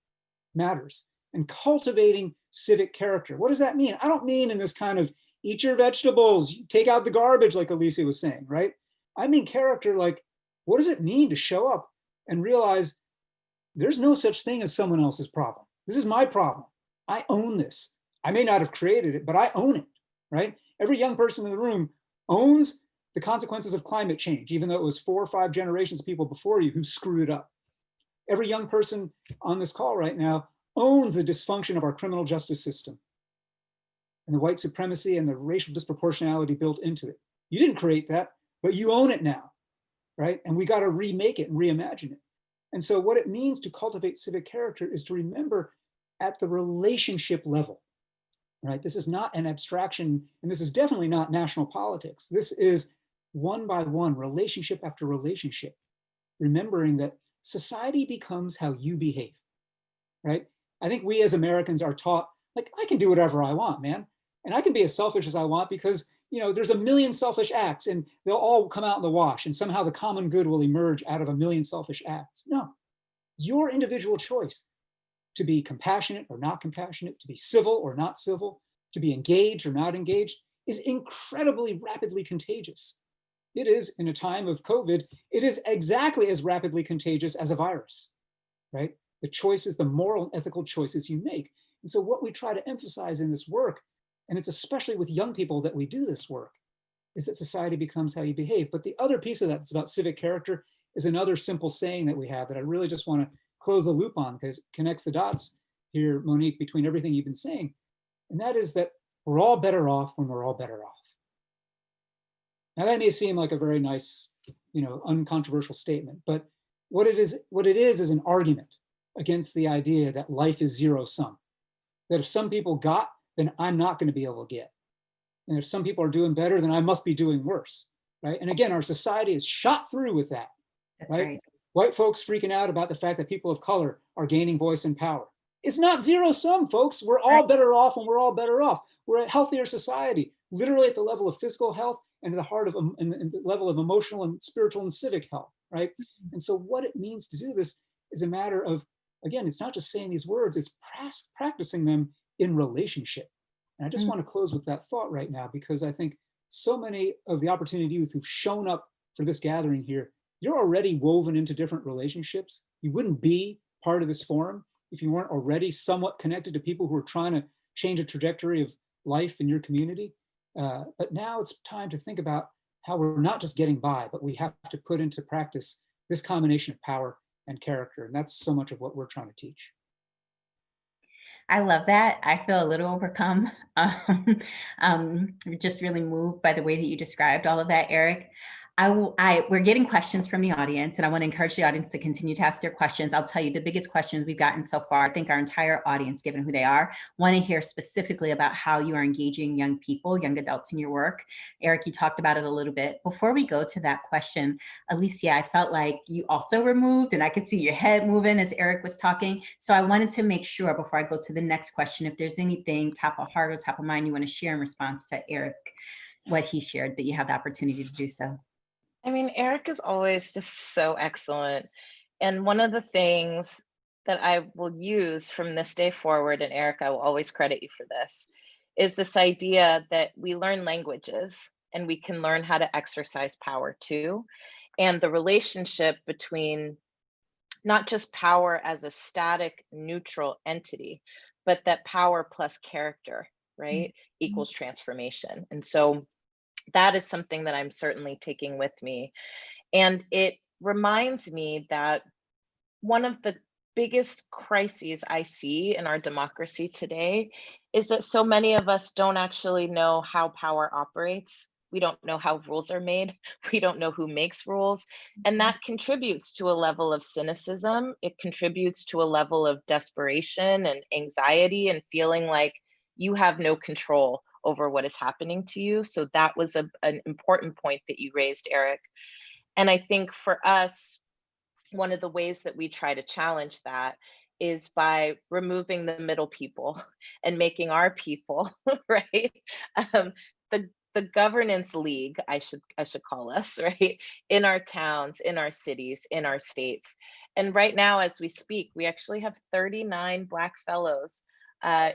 matters. And cultivating civic character. What does that mean? I don't mean in this kind of eat your vegetables, take out the garbage, like Alicia was saying, right? I mean character, like, what does it mean to show up and realize there's no such thing as someone else's problem? This is my problem. I own this. I may not have created it, but I own it, right? Every young person in the room owns the consequences of climate change, even though it was 4 or 5 generations of people before you who screwed it up. Every young person on this call right now owns the dysfunction of our criminal justice system and the white supremacy and the racial disproportionality built into it. You didn't create that, but you own it now, right? And we got to remake it and reimagine it. And so what it means to cultivate civic character is to remember at the relationship level, right? This is not an abstraction, and this is definitely not national politics. This is one by one, relationship after relationship, remembering that society becomes how you behave, right? I think we as Americans are taught, like, I can do whatever I want, man. And I can be as selfish as I want because, there's a million selfish acts and they'll all come out in the wash and somehow the common good will emerge out of a million selfish acts. No, your individual choice to be compassionate or not compassionate, to be civil or not civil, to be engaged or not engaged is incredibly rapidly contagious. It is, in a time of COVID, it is exactly as rapidly contagious as a virus, right? The choices, the moral and ethical choices you make. And so what we try to emphasize in this work, and it's especially with young people that we do this work, is that society becomes how you behave. But the other piece of that that's about civic character is another simple saying that we have that I really just want to close the loop on because it connects the dots here, Monique, between everything you've been saying. And that is that we're all better off when we're all better off. Now that may seem like a very nice, uncontroversial statement, but what it is an argument against the idea that life is zero sum. That if some people got, then I'm not going to be able to get. And if some people are doing better, then I must be doing worse, right? And again, our society is shot through with that. That's right. White folks freaking out about the fact that people of color are gaining voice and power. It's not zero sum, folks. We're all better off, and we're all better off. We're a healthier society, literally at the level of physical health and at the heart of and the level of emotional and spiritual and civic health, right? And so what it means to do this is a matter of, again, it's not just saying these words, it's practicing them in relationship. And I just want to close with that thought right now, because I think so many of the Opportunity Youth who've shown up for this gathering here, you're already woven into different relationships. You wouldn't be part of this forum if you weren't already somewhat connected to people who are trying to change a trajectory of life in your community. But now it's time to think about how we're not just getting by, but we have to put into practice this combination of power and character. And that's so much of what we're trying to teach. I love that. I feel a little overcome, just really moved by the way that you described all of that, Eric. We're getting questions from the audience, and I want to encourage the audience to continue to ask their questions. I'll tell you the biggest questions we've gotten so far. I think our entire audience, given who they are, want to hear specifically about how you are engaging young people, young adults in your work. Eric, you talked about it a little bit. Before we go to that question, Alicia, I felt like you also were moved, and I could see your head moving as Eric was talking. So I wanted to make sure before I go to the next question, if there's anything top of heart or top of mind you want to share in response to Eric, what he shared, that you have the opportunity to do so. I mean, Eric is always just so excellent. And one of the things that I will use from this day forward, and Eric, I will always credit you for this idea that we learn languages and we can learn how to exercise power too. And the relationship between not just power as a static, neutral entity, but that power plus character, right, equals transformation. And so that is something that I'm certainly taking with me. And it reminds me that one of the biggest crises I see in our democracy today is that so many of us don't actually know how power operates. We don't know how rules are made. We don't know who makes rules. And that contributes to a level of cynicism. It contributes to a level of desperation and anxiety and feeling like you have no control over what is happening to you. So that was an important point that you raised, Eric. And I think for us, one of the ways that we try to challenge that is by removing the middle people and making our people, right? The governance league, I should call us, right? In our towns, in our cities, in our states. And right now, as we speak, we actually have 39 Black fellows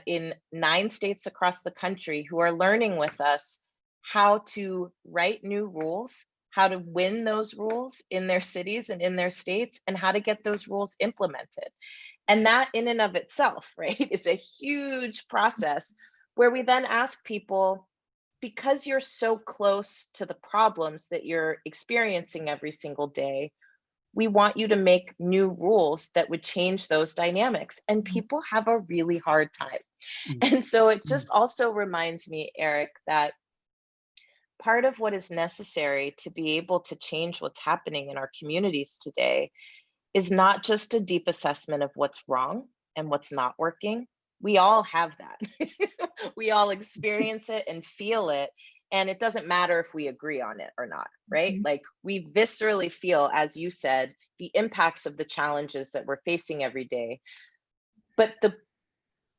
in 9 states across the country who are learning with us how to write new rules, how to win those rules in their cities and in their states, and how to get those rules implemented. And that in and of itself, right, is a huge process where we then ask people, because you're so close to the problems that you're experiencing every single day, we want you to make new rules that would change those dynamics. And people have a really hard time. And so it just also reminds me, Eric, that part of what is necessary to be able to change what's happening in our communities today is not just a deep assessment of what's wrong and what's not working. We all have that. We all experience it and feel it. And it doesn't matter if we agree on it or not, right? Like we viscerally feel, as you said, the impacts of the challenges that we're facing every day. But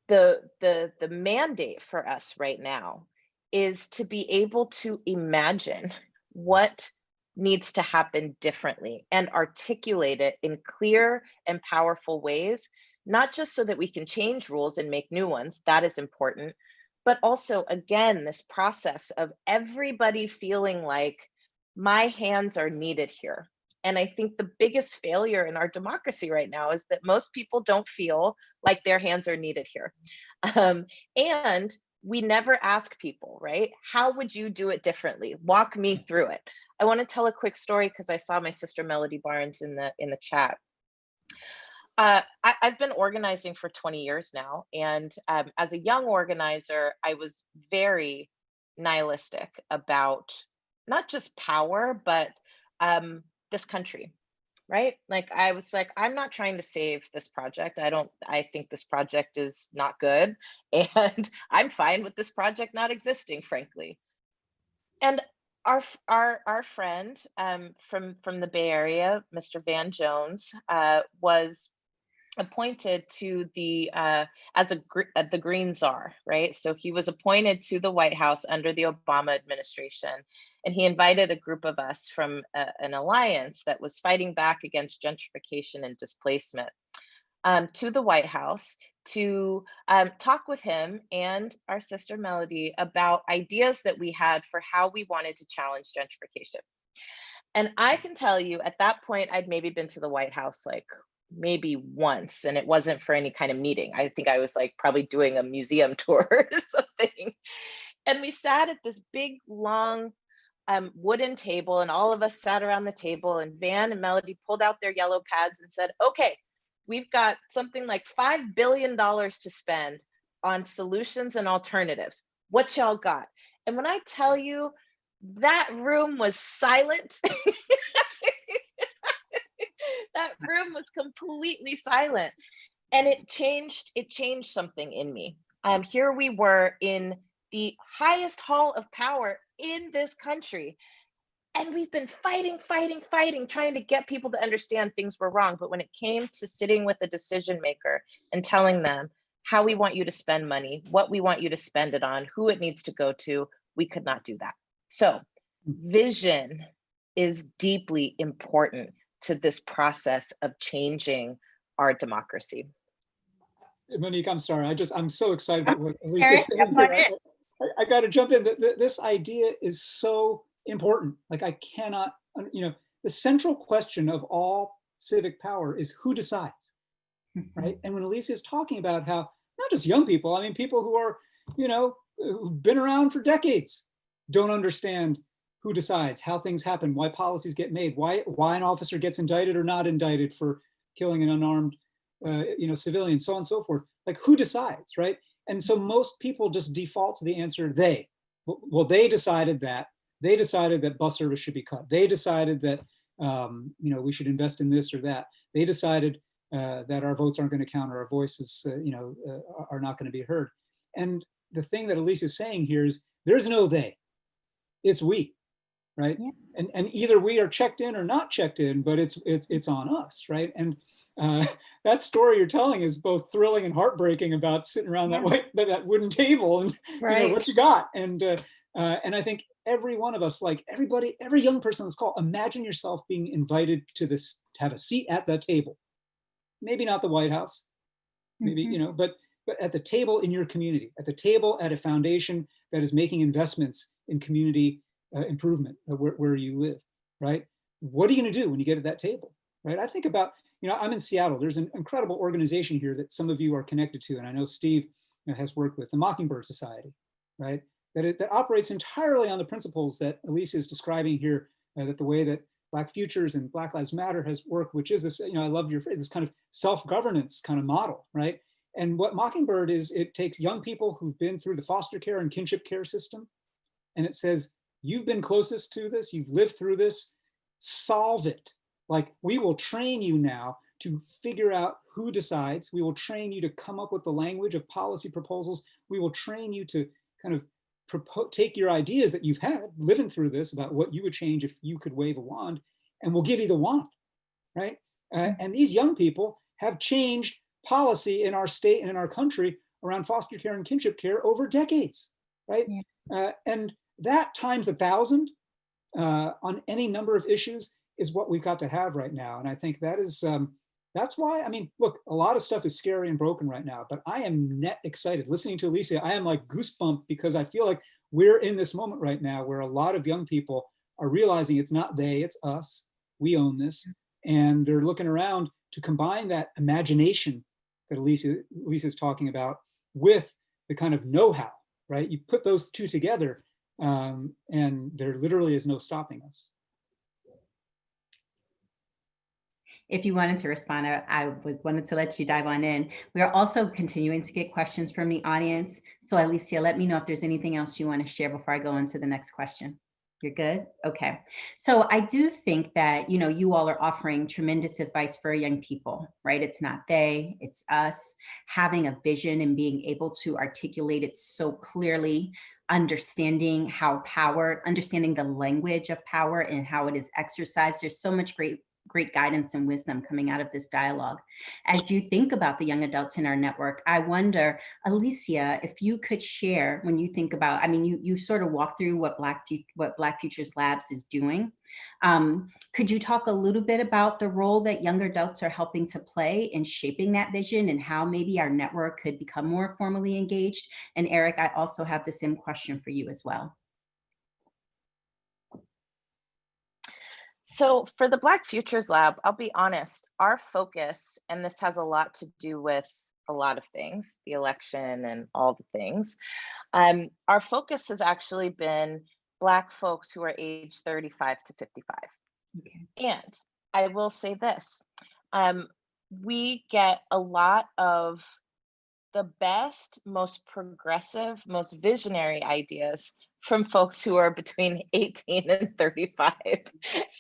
the mandate for us right now is to be able to imagine what needs to happen differently and articulate it in clear and powerful ways, not just so that we can change rules and make new ones, that is important, but also, again, this process of everybody feeling like my hands are needed here. And I think the biggest failure in our democracy right now is that most people don't feel like their hands are needed here. And we never ask people, right? How would you do it differently? Walk me through it. I want to tell a quick story because I saw my sister Melody Barnes in the chat. I've been organizing for 20 years now, and as a young organizer, I was very nihilistic about not just power, but this country, right? Like I was like, I'm not trying to save this project. I think this project is not good. And I'm fine with this project not existing, frankly. And our friend from the Bay Area, Mr. Van Jones, was appointed to the the Green Czar, right? So he was appointed to the White House under the Obama administration, and he invited a group of us from an alliance that was fighting back against gentrification and displacement to the White House to talk with him and our sister Melody about ideas that we had for how we wanted to challenge gentrification. And I can tell you at that point, I'd maybe been to the White House like maybe once, and it wasn't for any kind of meeting. I think I was like probably doing a museum tour or something. And we sat at this big, long wooden table, and all of us sat around the table, and Van and Melody pulled out their yellow pads and said, okay, we've got something like $5 billion to spend on solutions and alternatives. What y'all got? And when I tell you, that room was silent. That room was completely silent. And it changed something in me. Here we were in the highest hall of power in this country. And we've been fighting, trying to get people to understand things were wrong. But when it came to sitting with a decision maker and telling them how we want you to spend money, what we want you to spend it on, who it needs to go to, we could not do that. So vision is deeply important to this process of changing our democracy. Monique, I'm sorry. I'm so excited about what Alicia's saying here. I got to jump in. This idea is so important. Like I cannot, the central question of all civic power is who decides, right? And when Alicia is talking about how not just young people, I mean, people who are, who've been around for decades don't understand who decides, how things happen, why policies get made, why an officer gets indicted or not indicted for killing an unarmed, civilian, so on and so forth. Like who decides, right? And so most people just default to the answer they. Well, they decided that. They decided that bus service should be cut. They decided that we should invest in this or that. They decided that our votes aren't going to count or our voices are not going to be heard. And the thing that Alicia is saying here is there's no they, it's we, right? Yeah. And either we are checked in or not checked in, but it's on us, right? And that story you're telling is both thrilling and heartbreaking about sitting around that wooden table and what you got. And I think every one of us, like every young person on this call, imagine yourself being invited to have a seat at that table. Maybe not the White House, maybe, but at the table in your community, at the table at a foundation that is making investments in community improvement where you live, right? What are you going to do when you get at that table, right? I think about, I'm in Seattle. There's an incredible organization here that some of you are connected to, and I know Steve has worked with, the Mockingbird Society, right? That operates entirely on the principles that Alicia is describing here, that the way that Black Futures and Black Lives Matter has worked, which is this, I love your phrase, this kind of self-governance kind of model, right? And what Mockingbird is, it takes young people who've been through the foster care and kinship care system, and it says, you've been closest to this, you've lived through this, solve it. Like, we will train you now to figure out who decides. We will train you to come up with the language of policy proposals. We will train you to kind of take your ideas that you've had living through this about what you would change if you could wave a wand, and we'll give you the wand, right? And these young people have changed policy in our state and in our country around foster care and kinship care over decades, right? And that times 1,000 on any number of issues is what we've got to have right now. And I think that is, that's why, I mean, look, a lot of stuff is scary and broken right now, but I am net excited. Listening to Alicia, I am like goosebumped because I feel like we're in this moment right now where a lot of young people are realizing it's not they, it's us. We own this. And they're looking around to combine that imagination that Alicia is talking about with the kind of know-how, right? You put those two together and there literally is no stopping us. If you wanted to respond, I wanted to let you dive on in. We are also continuing to get questions from the audience. So Alicia, let me know if there's anything else you want to share before I go on to the next question. You're good? Okay. So I do think that, you all are offering tremendous advice for young people, right? It's not they, it's us. Having a vision and being able to articulate it so clearly, understanding understanding the language of power and how it is exercised. There's so much great guidance and wisdom coming out of this dialogue. As you think about the young adults in our network, I wonder, Alicia, if you could share, when you think about, I mean, you sort of walk through what Black Futures Labs is doing. Could you talk a little bit about the role that young adults are helping to play in shaping that vision and how maybe our network could become more formally engaged? And Eric, I also have the same question for you as well. So for the Black Futures Lab, I'll be honest, our focus, and this has a lot to do with a lot of things, the election and all the things, our focus has actually been Black folks who are age 35 to 55. Okay. And I will say this, we get a lot of the best, most progressive, most visionary ideas from folks who are between 18 and 35.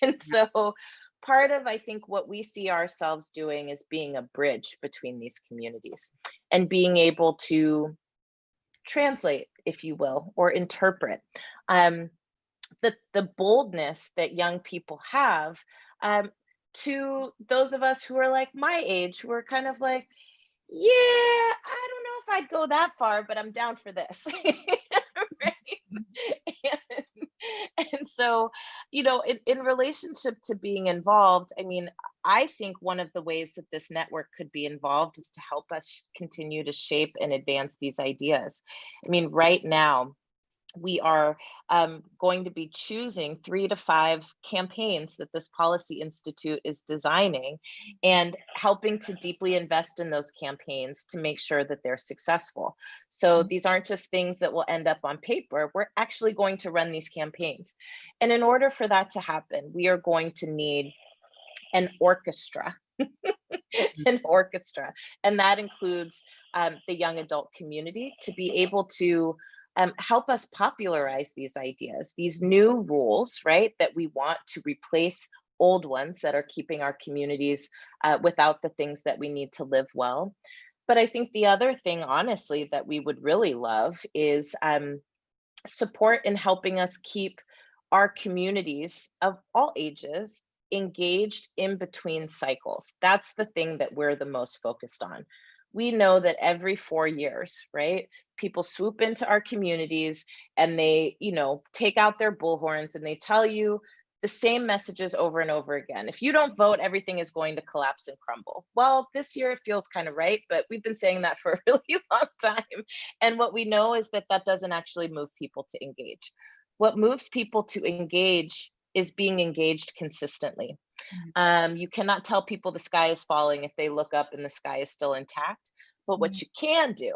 And so part of, I think, what we see ourselves doing is being a bridge between these communities and being able to translate, if you will, or interpret the boldness that young people have, to those of us who are like my age, who are kind of like, yeah, I don't know if I'd go that far, but I'm down for this. Right? And so, in relationship to being involved, I mean, I think one of the ways that this network could be involved is to help us continue to shape and advance these ideas. I mean, right now, we are going to be choosing 3 to 5 campaigns that this Policy Institute is designing and helping to deeply invest in those campaigns to make sure that they're successful. So these aren't just things that will end up on paper. We're actually going to run these campaigns. And in order for that to happen, we are going to need an orchestra. An orchestra. And that includes the young adult community to be able to help us popularize these ideas, these new rules, right, that we want to replace old ones that are keeping our communities without the things that we need to live well. But I think the other thing, honestly, that we would really love is support in helping us keep our communities of all ages engaged in between cycles. That's the thing that we're the most focused on. We know that every 4 years, right, people swoop into our communities and they, take out their bullhorns and they tell you the same messages over and over again. If you don't vote, everything is going to collapse and crumble. Well, this year it feels kind of right, but we've been saying that for a really long time. And what we know is that that doesn't actually move people to engage. What moves people to engage is being engaged consistently. You cannot tell people the sky is falling if they look up and the sky is still intact. But what you can do,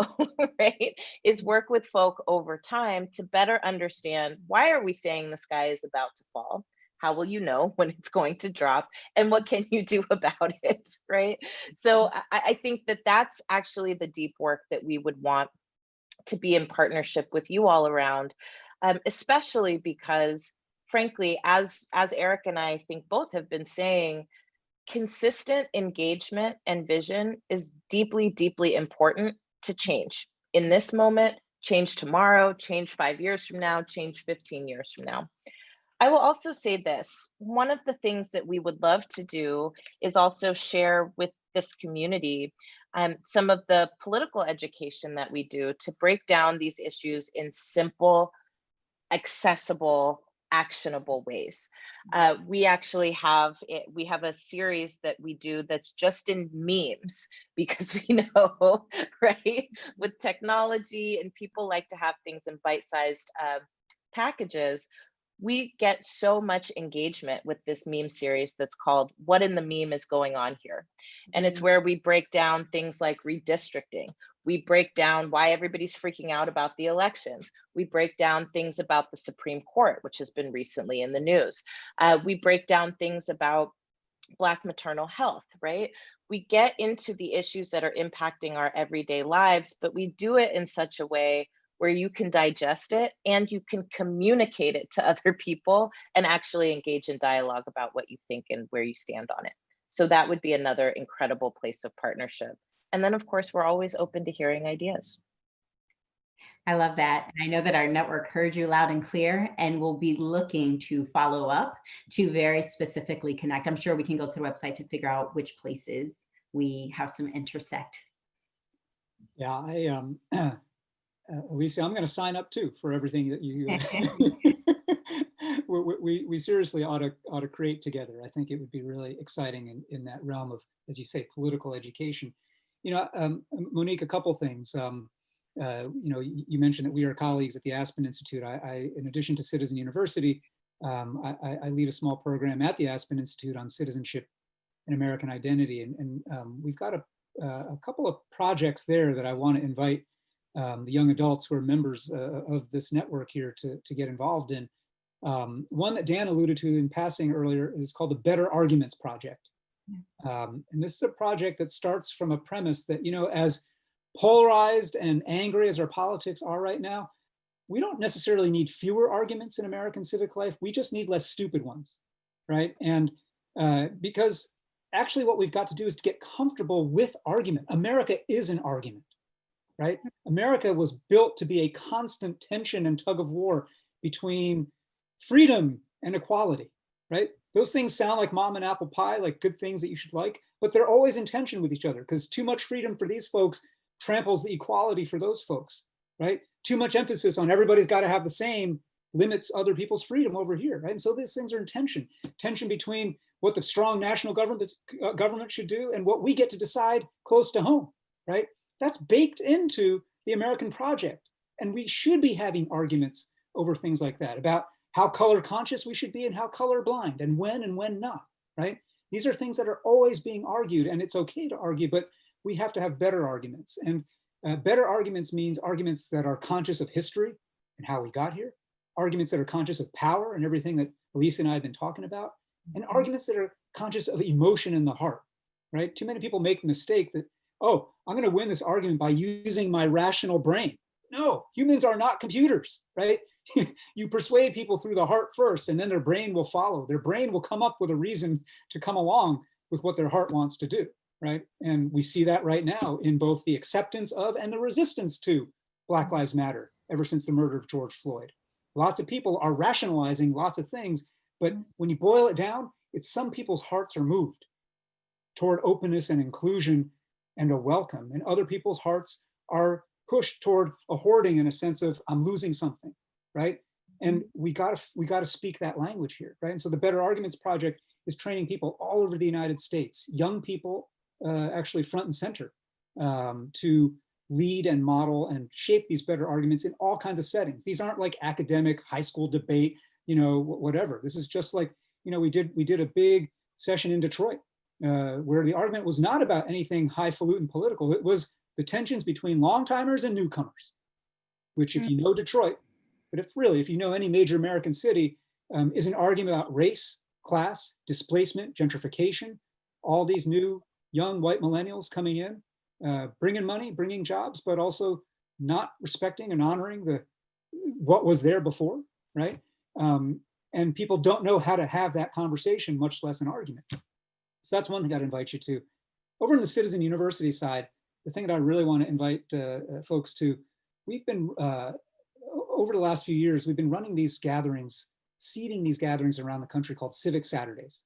right, is work with folk over time to better understand, why are we saying the sky is about to fall? How will you know when it's going to drop? And what can you do about it, right? So I think that that's actually the deep work that we would want to be in partnership with you all around, especially because, frankly, as Eric and I think both have been saying, consistent engagement and vision is deeply, deeply important to change in this moment, change tomorrow, change 5 years from now, change 15 years from now. I will also say this, one of the things that we would love to do is also share with this community some of the political education that we do to break down these issues in simple, accessible, actionable ways. We actually have a series that we do that's just in memes, because we know, right, with technology and people like to have things in bite-sized packages. We get so much engagement with this meme series that's called What in the Meme is Going On Here? And it's where we break down things like redistricting. We break down why everybody's freaking out about the elections. We break down things about the Supreme Court, which has been recently in the news. We break down things about Black maternal health, right? We get into the issues that are impacting our everyday lives, but we do it in such a way where you can digest it and you can communicate it to other people and actually engage in dialogue about what you think and where you stand on it. So that would be another incredible place of partnership. And then, of course, we're always open to hearing ideas. I love that. And I know that our network heard you loud and clear, and we'll be looking to follow up to very specifically connect. I'm sure we can go to the website to figure out which places we have some intersect. Yeah, Alicia, I'm going to sign up too for everything that you. We seriously ought to create together. I think it would be really exciting in that realm of, as you say, political education. You know, Monique, a couple things. You know, you mentioned that we are colleagues at the Aspen Institute. In addition to Citizen University, I lead a small program at the Aspen Institute on citizenship and American identity, and we've got a couple of projects there that I want to invite the young adults who are members of this network here to get involved in. One that Dan alluded to in passing earlier is called the Better Arguments Project. And this is a project that starts from a premise that, you know, as polarized and angry as our politics are right now, we don't necessarily need fewer arguments in American civic life. We just need less stupid ones, right? And because actually what we've got to do is to get comfortable with argument. America is an argument, right? America was built to be a constant tension and tug of war between freedom and equality, right? Those things sound like mom and apple pie, like good things that you should like, but they're always in tension with each other because too much freedom for these folks tramples the equality for those folks, right? Too much emphasis on everybody's got to have the same limits other people's freedom over here, right? And so these things are in tension between what the strong national government should do and what we get to decide close to home, right? That's baked into the American project. And we should be having arguments over things like that, about how color conscious we should be and how color blind and when not, right? These are things that are always being argued, and it's okay to argue, but we have to have better arguments. And better arguments means arguments that are conscious of history and how we got here, arguments that are conscious of power and everything that Alicia and I have been talking about, and arguments that are conscious of emotion in the heart, right? Too many people make the mistake that, oh, I'm going to win this argument by using my rational brain. No, humans are not computers, right? You persuade people through the heart first, and then their brain will follow. Their brain will come up with a reason to come along with what their heart wants to do, right? And we see that right now in both the acceptance of and the resistance to Black Lives Matter ever since the murder of George Floyd. Lots of people are rationalizing lots of things, but when you boil it down, it's some people's hearts are moved toward openness and inclusion and a welcome, and other people's hearts are pushed toward a hoarding and a sense of I'm losing something, right? And we gotta speak that language here, right? And so the Better Arguments Project is training people all over the United States, young people actually front and center, to lead and model and shape these better arguments in all kinds of settings. These aren't like academic high school debate, you know, whatever. This is just like, you know, we did a big session in Detroit where the argument was not about anything highfalutin political. It was the tensions between longtimers and newcomers, which if you know Detroit, but if you know any major American city, is an argument about race, class, displacement, gentrification, all these new young white millennials coming in, bringing money, bringing jobs, but also not respecting and honoring what was there before, right? And people don't know how to have that conversation, much less an argument. So that's one thing I'd invite you to. Over on the Citizen University side, the thing that I really want to invite folks to, we've been, over the last few years, we've been running these gatherings, seeding these gatherings around the country called Civic Saturdays.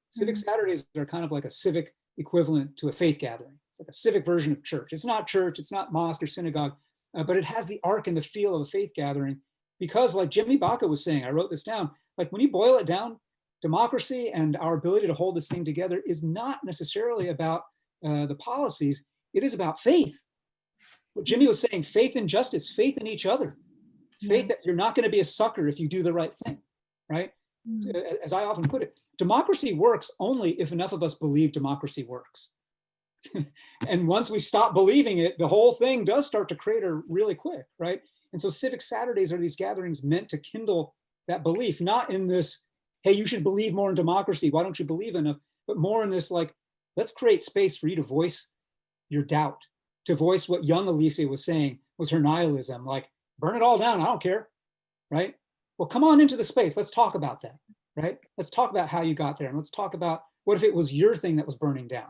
Civic Saturdays are kind of like a civic equivalent to a faith gathering. It's like a civic version of church. It's not church, it's not mosque or synagogue, but it has the arc and the feel of a faith gathering because, like Jimmy Baca was saying, I wrote this down, like when you boil it down, democracy and our ability to hold this thing together is not necessarily about the policies, it is about faith. What Jimmy was saying, faith in justice, faith in each other, faith that you're not going to be a sucker if you do the right thing, right? As I often put it, democracy works only if enough of us believe democracy works. And once we stop believing it, the whole thing does start to crater really quick, right? And so Civic Saturdays are these gatherings meant to kindle that belief, not in this, hey, you should believe more in democracy, why don't you believe enough, but more in this, like, let's create space for you to voice your doubt, to voice what young Alicia was saying was her nihilism, like, burn it all down, I don't care, right? Well, come on into the space. Let's talk about that, right? Let's talk about how you got there. And let's talk about what if it was your thing that was burning down,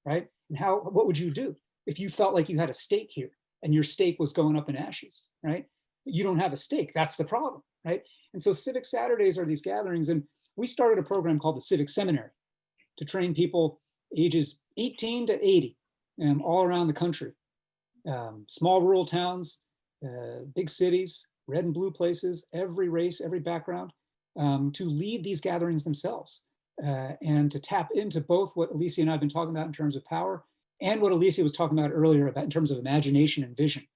right? And what would you do if you felt like you had a stake here and your stake was going up in ashes, right? But you don't have a stake. That's the problem, right? And so Civic Saturdays are these gatherings. And we started a program called the Civic Seminary to train people ages 18 to 80 all around the country. Small rural towns, big cities, red and blue places, every race, every background, to lead these gatherings themselves and to tap into both what Alicia and I have been talking about in terms of power and what Alicia was talking about earlier about in terms of imagination and vision,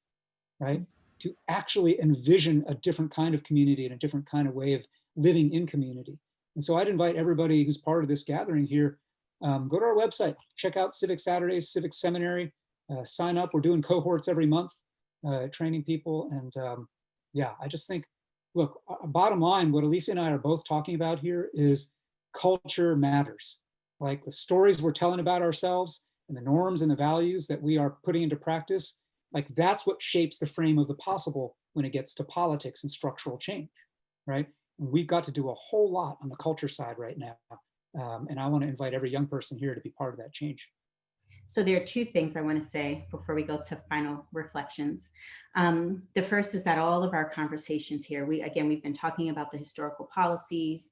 right? To actually envision a different kind of community and a different kind of way of living in community. And so I'd invite everybody who's part of this gathering here, go to our website, check out Civic Saturdays, Civic Seminary, sign up. We're doing cohorts every month, training people. And yeah, I just think, look, bottom line, what Alicia and I are both talking about here is culture matters. Like the stories we're telling about ourselves and the norms and the values that we are putting into practice, like that's what shapes the frame of the possible when it gets to politics and structural change, right? And we've got to do a whole lot on the culture side right now. And I want to invite every young person here to be part of that change. So there are two things I want to say before we go to final reflections. The first is that all of our conversations here, we've been talking about the historical policies,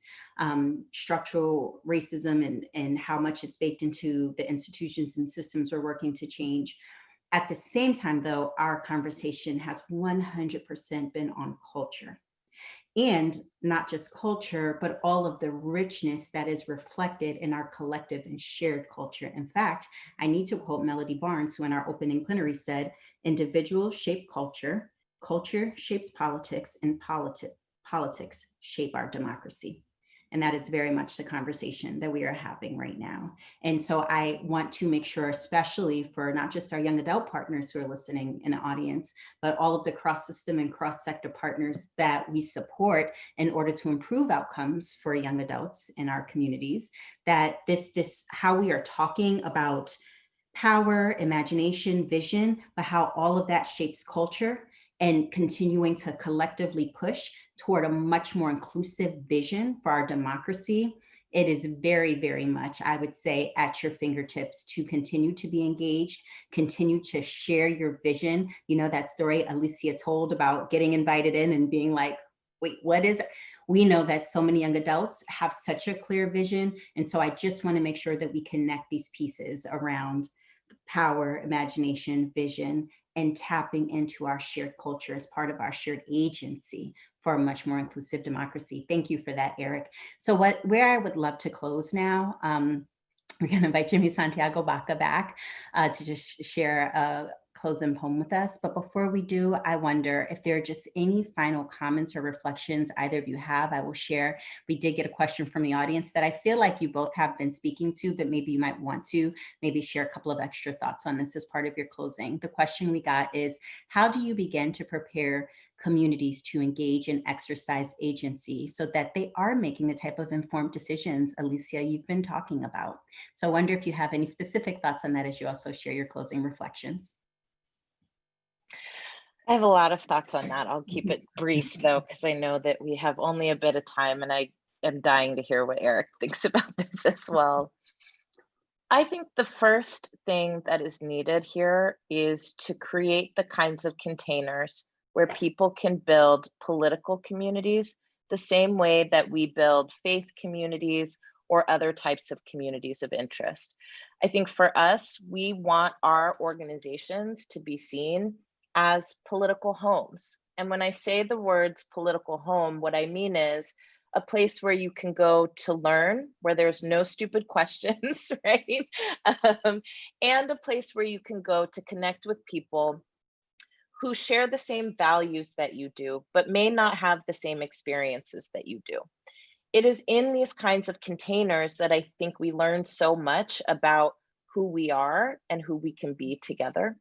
structural racism and how much it's baked into the institutions and systems we're working to change. At the same time, though, our conversation has 100% been on culture. And not just culture, but all of the richness that is reflected in our collective and shared culture. In fact, I need to quote Melody Barnes, who in our opening plenary said, individuals shape culture, culture shapes politics, and politics shape our democracy. And that is very much the conversation that we are having right now. And so I want to make sure, especially for not just our young adult partners who are listening in the audience, but all of the cross-system and cross-sector partners that we support in order to improve outcomes for young adults in our communities, that this how we are talking about power, imagination, vision, but how all of that shapes culture and continuing to collectively push toward a much more inclusive vision for our democracy. It is very, very much, I would say, at your fingertips to continue to be engaged, continue to share your vision. You know, that story Alicia told about getting invited in and being like, wait, what is it? We know that so many young adults have such a clear vision. And so I just want to make sure that we connect these pieces around power, imagination, vision, and tapping into our shared culture as part of our shared agency for a much more inclusive democracy. Thank you for that, Eric. So where I would love to close now, we're going to invite Jimmy Santiago Baca back to just share a closing poem with us. But before we do, I wonder if there are just any final comments or reflections either of you have. I will share. We did get a question from the audience that I feel like you both have been speaking to, but maybe you might want to maybe share a couple of extra thoughts on this as part of your closing. The question we got is, how do you begin to prepare communities to engage and exercise agency so that they are making the type of informed decisions, Alicia, you've been talking about? So I wonder if you have any specific thoughts on that as you also share your closing reflections. I have a lot of thoughts on that. I'll keep it brief though, because I know that we have only a bit of time and I am dying to hear what Eric thinks about this as well. I think the first thing that is needed here is to create the kinds of containers where people can build political communities the same way that we build faith communities or other types of communities of interest. I think for us, we want our organizations to be seen as political homes. And when I say the words political home, what I mean is a place where you can go to learn, where there's no stupid questions, right? And a place where you can go to connect with people who share the same values that you do, but may not have the same experiences that you do. It is in these kinds of containers that I think we learn so much about who we are and who we can be together.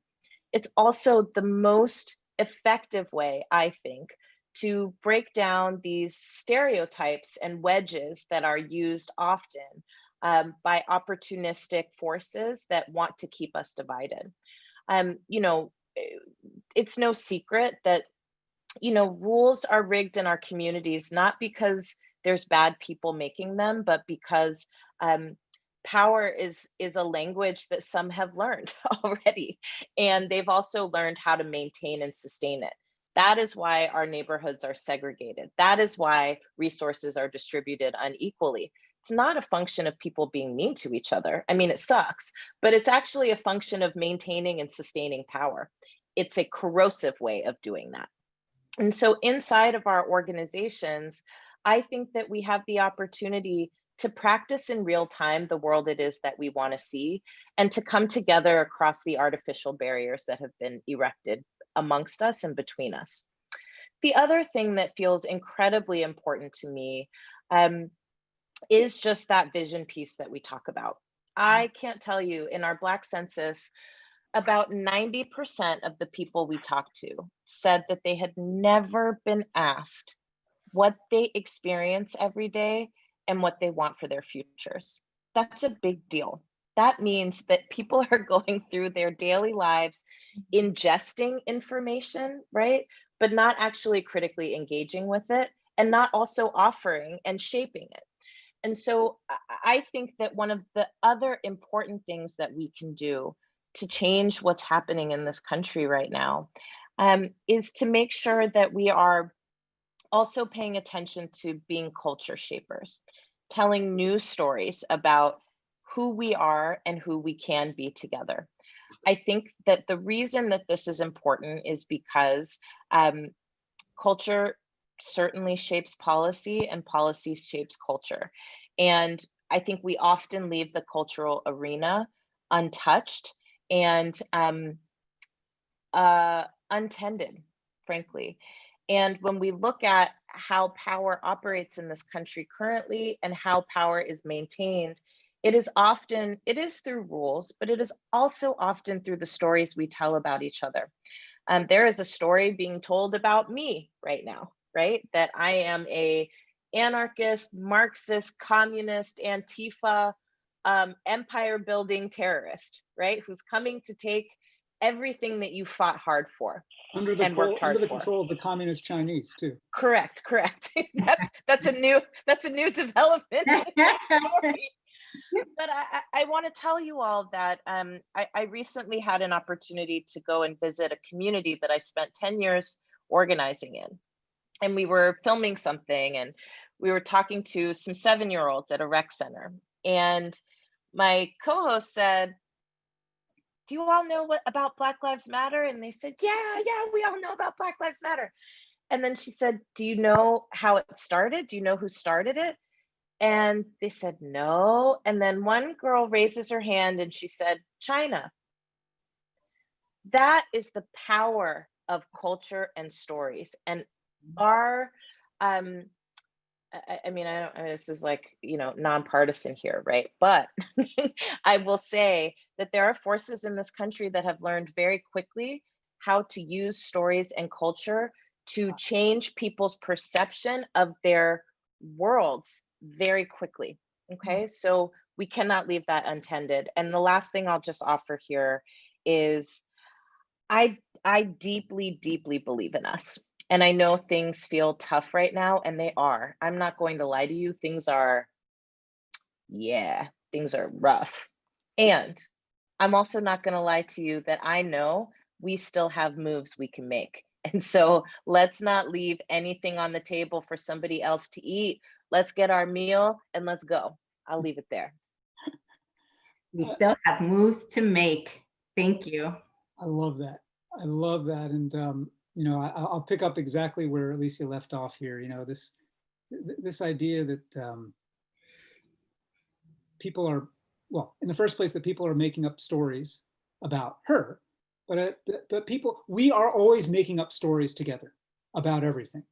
It's also the most effective way, I think, to break down these stereotypes and wedges that are used often by opportunistic forces that want to keep us divided. You know, it's no secret that rules are rigged in our communities, not because there's bad people making them, but because power is a language that some have learned already, and they've also learned how to maintain and sustain it. That is why our neighborhoods are segregated. That is why resources are distributed unequally. It's not a function of people being mean to each other. I mean, it sucks, but it's actually a function of maintaining and sustaining power. It's a corrosive way of doing that. And so inside of our organizations, I think that we have the opportunity to practice in real time the world it is that we want to see, and to come together across the artificial barriers that have been erected amongst us and between us. The other thing that feels incredibly important to me is just that vision piece that we talk about. I can't tell you, in our Black census, about 90% of the people we talked to said that they had never been asked what they experience every day and what they want for their futures. That's a big deal. That means that people are going through their daily lives ingesting information, right? But not actually critically engaging with it, and not also offering and shaping it. And so I think that one of the other important things that we can do to change what's happening in this country right now is to make sure that we are also paying attention to being culture shapers, telling new stories about who we are and who we can be together. I think that the reason that this is important is because culture certainly shapes policy, and policy shapes culture. And I think we often leave the cultural arena untouched and untended, frankly. And when we look at how power operates in this country currently and how power is maintained, it is through rules, but it is also often through the stories we tell about each other. There is a story being told about me right now, right? That I am a anarchist, Marxist, communist, Antifa, empire building terrorist, right? Who's coming to take everything that you fought hard for and worked hard for. Under the control of the communist Chinese too. Correct. That's a new development. But I want to tell you all that I recently had an opportunity to go and visit a community that I spent 10 years organizing in. And we were filming something, and we were talking to some 7-year-olds at a rec center. And my co-host said, "Do you all know about Black Lives Matter?" And they said, yeah, we all know about Black Lives Matter. And then she said, "Do you know how it started? Do you know who started it?" And they said, "No." And then one girl raises her hand and she said, "China." That is the power of culture and stories. And our, this is like, nonpartisan here, right? But I will say that there are forces in this country that have learned very quickly how to use stories and culture to change people's perception of their worlds very quickly. Okay, so we cannot leave that untended. And the last thing I'll just offer here is I deeply, deeply believe in us. And I know things feel tough right now, and they are. I'm not going to lie to you. Things are rough. And I'm also not going to lie to you that I know we still have moves we can make. And so let's not leave anything on the table for somebody else to eat. Let's get our meal and let's go. I'll leave it there. We still have moves to make. Thank you. I love that. And, I'll pick up exactly where Alicia left off here. This idea that people are, well, in the first place, that people are making up stories about her, but we are always making up stories together about everything,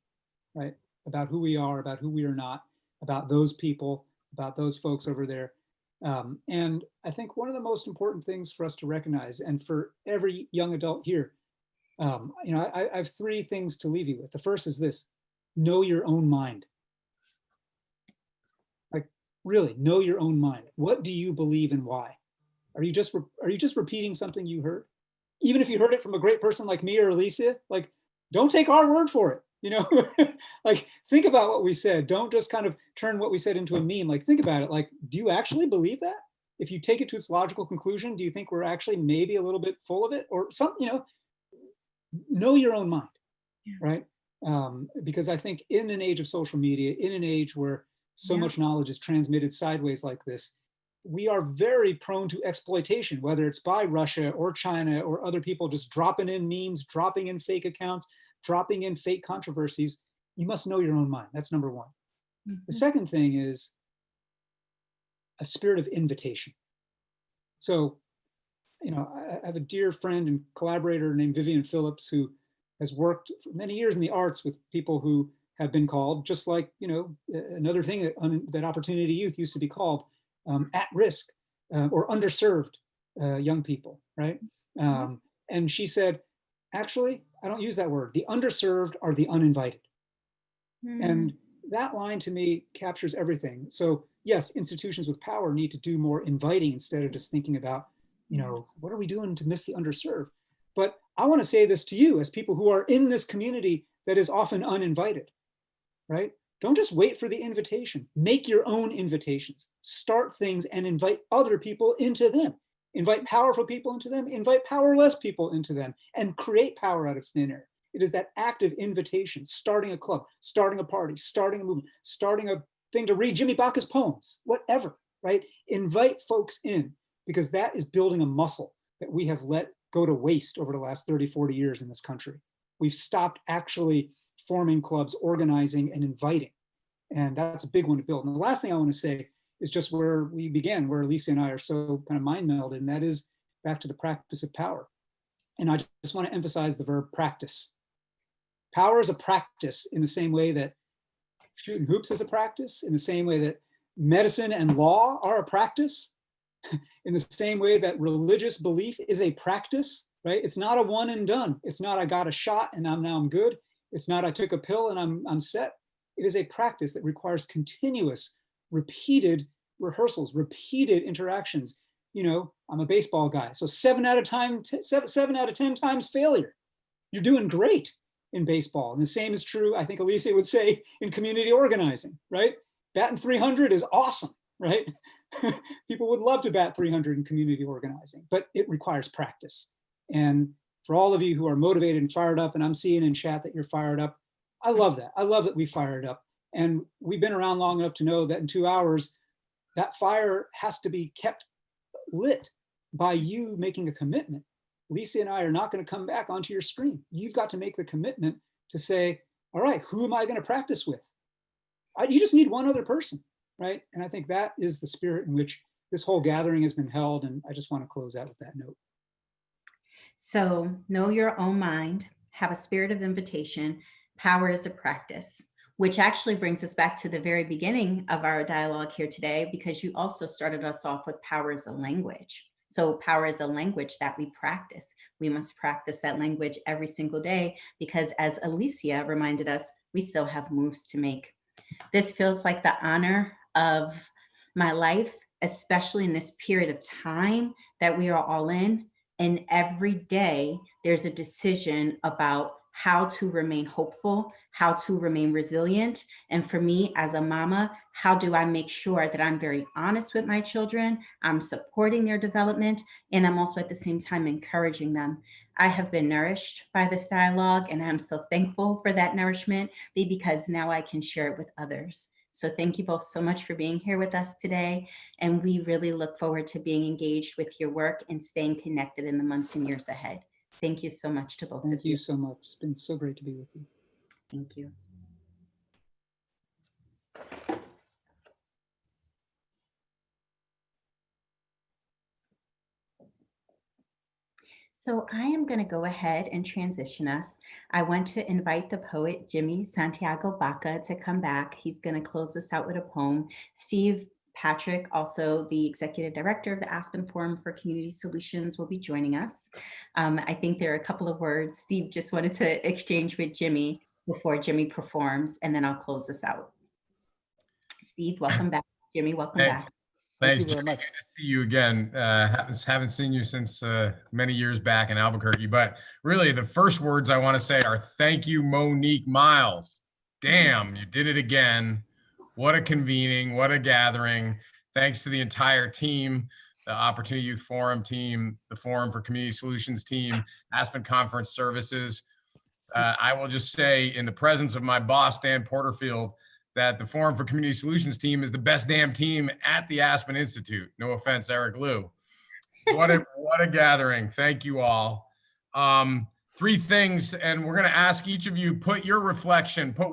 right? About who we are, about who we are not, about those people, about those folks over there. And I think one of the most important things for us to recognize, and for every young adult here, I have 3 things to leave you with. The first is this: know your own mind. Like, really, know your own mind. What do you believe and why? Are you just repeating something you heard? Even if you heard it from a great person like me or Alicia, like, don't take our word for it. You know, like think about what we said. Don't just kind of turn what we said into a meme. Like think about it. Like, do you actually believe that? If you take it to its logical conclusion, do you think we're actually maybe a little bit full of it or something? You know your own mind, right? Because I think in an age of social media, in an age where so much knowledge is transmitted sideways like this, we are very prone to exploitation, whether it's by Russia or China or other people just dropping in memes, dropping in fake accounts, dropping in fake controversies. You must know your own mind. That's number one. The second thing is a spirit of invitation. So, you know, I have a dear friend and collaborator named Vivian Phillips who has worked for many years in the arts with people who have been called, just like, you know, another thing that Opportunity Youth used to be called, at risk or underserved young people, right? And she said, actually, I don't use that word. The underserved are the uninvited. And that line to me captures everything. So yes, institutions with power need to do more inviting instead of just thinking about, you know, what are we doing to miss the underserved? But I want to say this to you as people who are in this community that is often uninvited, right? Don't just wait for the invitation. Make your own invitations. Start things and invite other people into them. Invite powerful people into them, invite powerless people into them, and create power out of thin air. It is that active invitation, starting a club, starting a party, starting a movement, starting a thing to read Jimmy Baca's poems, whatever, right? Invite folks in, because that is building a muscle that we have let go to waste over the last 30, 40 years in this country. We've stopped actually forming clubs, organizing, and inviting. And that's a big one to build. And the last thing I want to say is just where we began, where Alicia and I are so kind of mind melded, and that is back to the practice of power. And I just want to emphasize the verb practice. Power is a practice in the same way that shooting hoops is a practice, in the same way that medicine and law are a practice, in the same way that religious belief is a practice, right? It's not a one and done. It's not I got a shot and now I'm good. It's not I took a pill and I'm set. It is a practice that requires continuous, repeated rehearsals, repeated interactions. You know, I'm a baseball guy, so 7 out of 10 times failure. You're doing great in baseball. And the same is true, I think Alicia would say, in community organizing, right? Batting 300 is awesome, right? People would love to bat 300 in community organizing, but it requires practice. And for all of you who are motivated and fired up, and I'm seeing in chat that you're fired up, I love that. I love that we fired up. And we've been around long enough to know that in 2 hours, that fire has to be kept lit by you making a commitment. Lisa and I are not going to come back onto your screen. You've got to make the commitment to say, all right, who am I going to practice with? You just need one other person, right? And I think that is the spirit in which this whole gathering has been held. And I just want to close out with that note. So know your own mind, have a spirit of invitation. Power is a practice, which actually brings us back to the very beginning of our dialogue here today, because you also started us off with power as a language. So power is a language that we practice. We must practice that language every single day, because as Alicia reminded us, we still have moves to make. This feels like the honor of my life, especially in this period of time that we are all in. And every day there's a decision about how to remain hopeful, how to remain resilient. And for me as a mama, how do I make sure that I'm very honest with my children, I'm supporting their development, and I'm also at the same time encouraging them. I have been nourished by this dialogue, and I'm so thankful for that nourishment, because now I can share it with others. So thank you both so much for being here with us today. And we really look forward to being engaged with your work and staying connected in the months and years ahead. Thank you so much to both of you. Thank you so much. It's been so great to be with you. Thank you. So I am going to go ahead and transition us. I want to invite the poet Jimmy Santiago Baca to come back. He's going to close us out with a poem. Steve Patrick, also the executive director of the Aspen Forum for Community Solutions, will be joining us. I think there are a couple of words Steve just wanted to exchange with Jimmy before Jimmy performs, and then I'll close this out. Steve, welcome back. Jimmy, welcome back. Thank you Thanks, very Jimmy. much. Good to see you again. Haven't seen you since many years back in Albuquerque. But really, the first words I want to say are thank you, Monique Miles. Damn, you did it again. What a convening, what a gathering. Thanks to the entire team, the Opportunity Youth Forum team, the Forum for Community Solutions team, Aspen Conference Services. I will just say, in the presence of my boss, Dan Porterfield, that the Forum for Community Solutions team is the best damn team at the Aspen Institute. No offense, Eric Liu. What a gathering. Thank you all. Three things, and we're going to ask each of you, put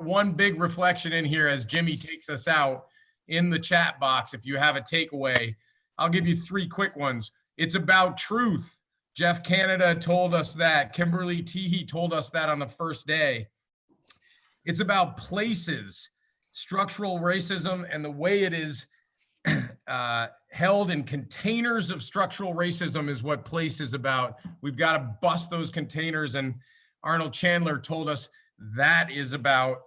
one big reflection in here as Jimmy takes us out in the chat box. If you have a takeaway, I'll give you three quick ones. It's about truth. Jeff Canada told us that. Kimberly Teehee told us that on the first day. It's about places. Structural racism and the way it is held in containers of structural racism is what place is about. We've got to bust those containers. And Arnold Chandler told us that is about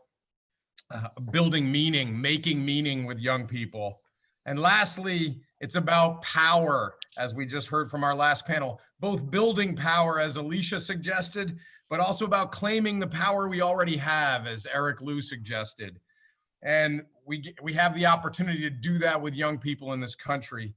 building meaning, making meaning with young people. And lastly, it's about power, as we just heard from our last panel, both building power, as Alicia suggested, but also about claiming the power we already have, as Eric Liu suggested. And we have the opportunity to do that with young people in this country.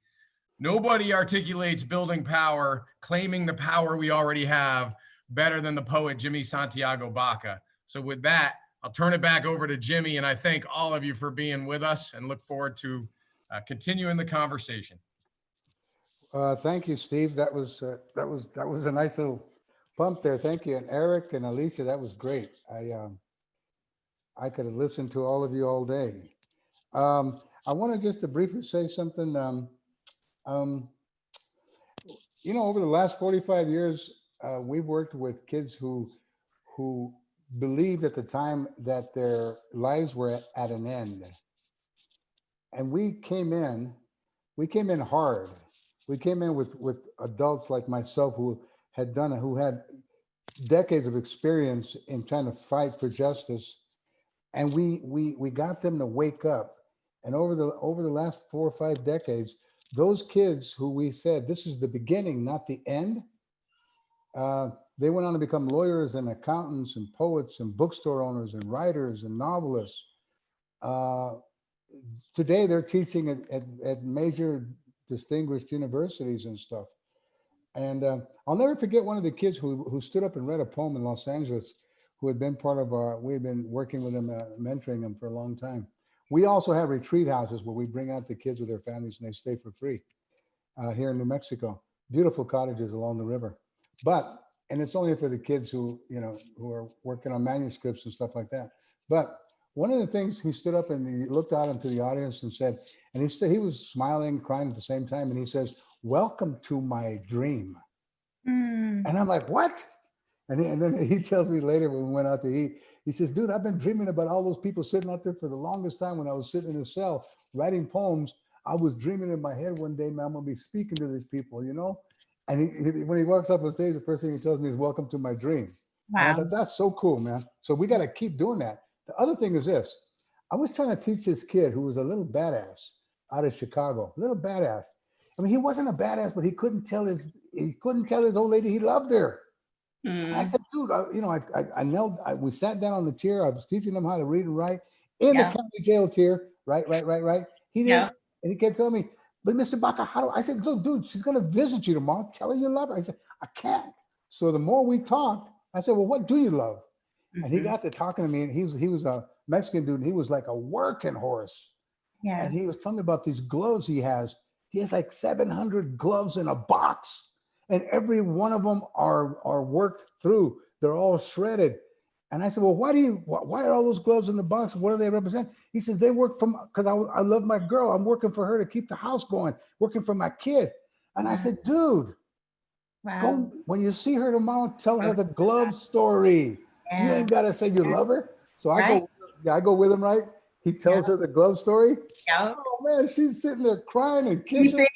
Nobody articulates building power, claiming the power we already have better than the poet Jimmy Santiago Baca. So with that, I'll turn it back over to Jimmy, and I thank all of you for being with us and look forward to continuing the conversation. Thank you, Steve. That was a nice little pump there. Thank you. And Eric and Alicia, that was great. I could have listened to all of you all day. I wanted just to briefly say something. You know, over the last 45 years, we've worked with kids who believed at the time that their lives were at an end. And we came in hard. We came in with adults like myself who had decades of experience in trying to fight for justice. And we got them to wake up. And over the last 4 or 5 decades, those kids who we said, this is the beginning, not the end, they went on to become lawyers and accountants and poets and bookstore owners and writers and novelists. Today, they're teaching at major distinguished universities and stuff. And I'll never forget one of the kids who stood up and read a poem in Los Angeles, who had been part of we've been working with them, mentoring them for a long time. We also have retreat houses where we bring out the kids with their families and they stay for free here in New Mexico. Beautiful cottages along the river. And it's only for the kids who are working on manuscripts and stuff like that. But one of the things, he stood up and he looked out into the audience and said, and he was smiling, crying at the same time. And he says, "Welcome to my dream." And I'm like, what? And then he tells me later when we went out to eat, he says, "Dude, I've been dreaming about all those people sitting out there for the longest time. When I was sitting in a cell writing poems, I was dreaming in my head one day, man, I'm gonna be speaking to these people, you know?" And when he walks up on stage, the first thing he tells me is, "Welcome to my dream." Wow. And I thought, that's so cool, man. So we got to keep doing that. The other thing is this. I was trying to teach this kid who was a little badass out of Chicago, little badass. I mean, he wasn't a badass, but he couldn't tell his old lady he loved her. I said, "Dude, we sat down on the chair. I was teaching him how to read and write in the county jail chair. Right. He did. And he kept telling me, "But Mr. Baca, how do I?" I said, "Look, dude, she's going to visit you tomorrow. Tell her you love her." I said, "I can't." So the more we talked, I said, "Well, what do you love?" And he got to talking to me, and he was a Mexican dude, and he was like a working horse. Yeah. And he was telling me about these gloves he has. He has like 700 gloves in a box, and every one of them are worked through. They're all shredded. And I said, "Well, why are all those gloves in the box? What do they represent?" He says, "They work because I love my girl. I'm working for her to keep the house going, working for my kid." And I said, "Dude, go when you see her tomorrow, tell her the glove story. You ain't got to say you love her." So I go with him, right? He tells her the glove story. Yeah. Oh man, she's sitting there crying and kissing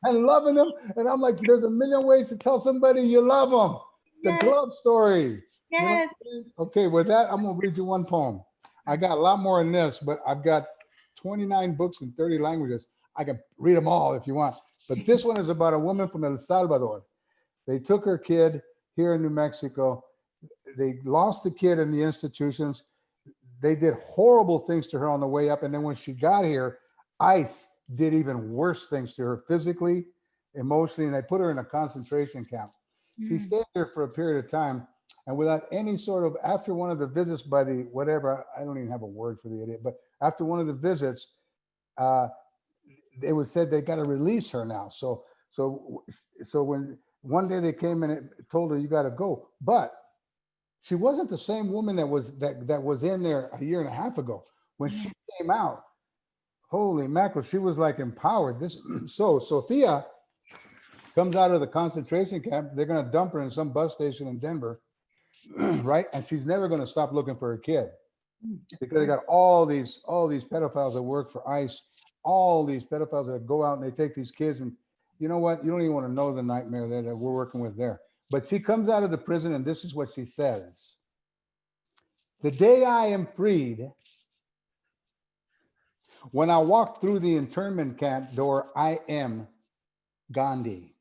and loving him. And I'm like, there's a million ways to tell somebody you love them. The glove story. Yes. You know, okay, with that, I'm gonna read you one poem. I got a lot more in this, but I've got 29 books in 30 languages. I can read them all if you want. But this one is about a woman from El Salvador. They took her kid here in New Mexico. They lost the kid in the institutions. They did horrible things to her on the way up. And then when she got here, ICE did even worse things to her physically, emotionally, and they put her in a concentration camp. She stayed there for a period of time, and without any sort of, after one of the visits by the whatever, I don't even have a word for the idiot, but after one of the visits, it was said they got to release her now. So when one day they came in and told her, you got to go, but she wasn't the same woman that was in there a year and a half ago. When she came out, holy mackerel, she was like empowered. So Sophia comes out of the concentration camp. They're going to dump her in some bus station in Denver, right? And she's never going to stop looking for her kid, because they got all these pedophiles that work for ICE, all these pedophiles that go out and they take these kids, and you know what? You don't even want to know the nightmare that we're working with there. But she comes out of the prison, and this is what she says: "The day I am freed, when I walk through the internment camp door, I am Gandhi.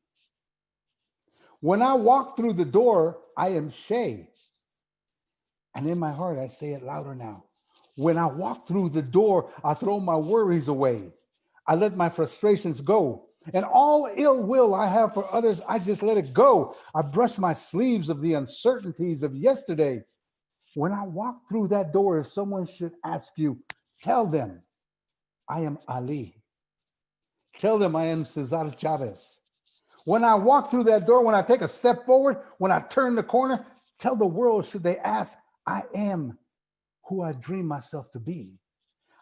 When I walk through the door, I am Shay." And in my heart, I say it louder now. When I walk through the door, I throw my worries away. I let my frustrations go. And all ill will I have for others, I just let it go. I brush my sleeves of the uncertainties of yesterday. When I walk through that door, if someone should ask you, tell them I am Ali. Tell them I am Cesar Chavez. When I walk through that door, when I take a step forward, when I turn the corner, tell the world, should they ask, I am who I dream myself to be.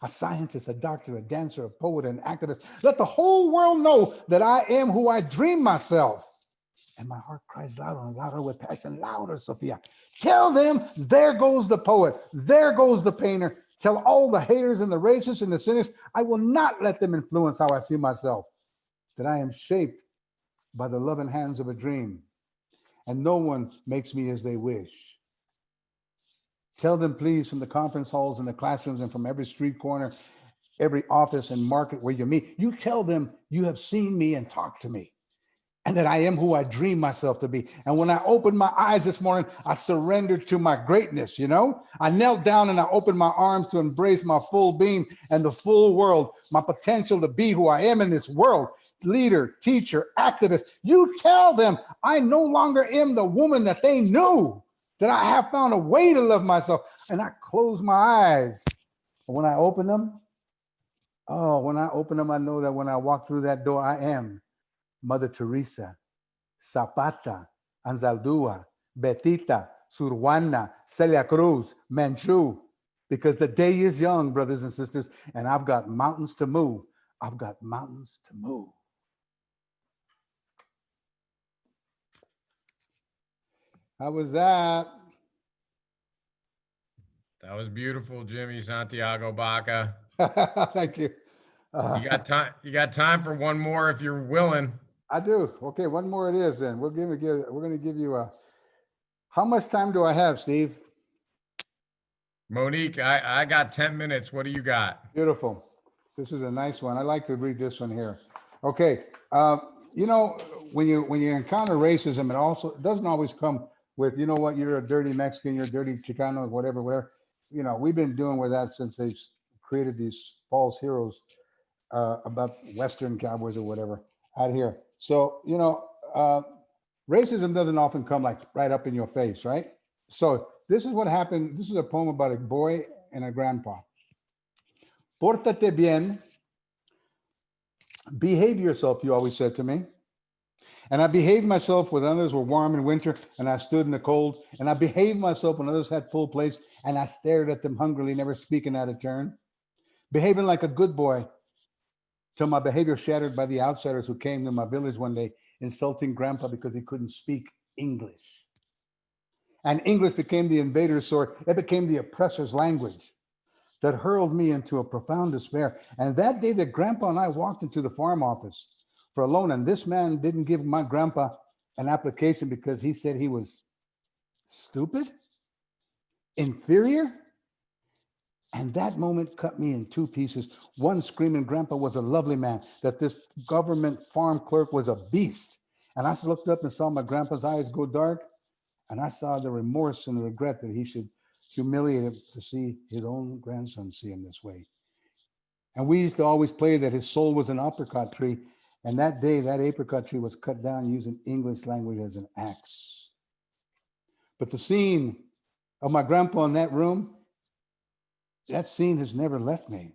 A scientist, a doctor, a dancer, a poet, an activist. Let the whole world know that I am who I dream myself. And my heart cries louder and louder with passion. Louder, Sophia. Tell them, there goes the poet. There goes the painter. Tell all the haters and the racists and the cynics, I will not let them influence how I see myself. That I am shaped by the loving hands of a dream. And no one makes me as they wish. Tell them, please, from the conference halls and the classrooms and from every street corner, every office and market where you meet, you tell them you have seen me and talked to me, and that I am who I dream myself to be. And when I opened my eyes this morning, I surrendered to my greatness, you know? I knelt down and I opened my arms to embrace my full being and the full world, my potential to be who I am in this world. Leader, teacher, activist, you tell them I no longer am the woman that they knew, that I have found a way to love myself. And I close my eyes. When I open them, I know that when I walk through that door, I am Mother Teresa, Zapata, Anzaldúa, Betita, Surwana, Celia Cruz, Manchu, because the day is young, brothers and sisters, and I've got mountains to move. I've got mountains to move. How was that? That was beautiful, Jimmy Santiago Baca. Thank you. You got time for one more if you're willing. I do. Okay, one more it is then. We're going to give you a, how much time do I have, Steve? Monique, I got 10 minutes. What do you got? Beautiful. This is a nice one. I like to read this one here. Okay. You know, when you encounter racism, it doesn't always come with, you know what, you're a dirty Mexican, you're a dirty Chicano, whatever. You know, we've been dealing with that since they created these false heroes about Western cowboys or whatever out here. So, you know, racism doesn't often come like right up in your face, right? So this is what happened. This is a poem about a boy and a grandpa. Pórtate bien. Behave yourself, you always said to me. And I behaved myself when others were warm in winter and I stood in the cold. And I behaved myself when others had full plates and I stared at them hungrily, never speaking out of turn. Behaving like a good boy till my behavior shattered by the outsiders who came to my village one day, insulting grandpa because he couldn't speak English. And English became the invader's sword. It became the oppressor's language that hurled me into a profound despair. And that day that grandpa and I walked into the farm office for a loan, and this man didn't give my grandpa an application because he said he was stupid, inferior. And that moment cut me in two pieces. One, screaming Grandpa was a lovely man, that this government farm clerk was a beast. And I looked up and saw my grandpa's eyes go dark. And I saw the remorse and the regret that he should humiliate him to see his own grandson see him this way. And we used to always play that his soul was an apricot tree. And that day, that apricot tree was cut down using English language as an axe. But the scene of my grandpa in that room, that scene has never left me.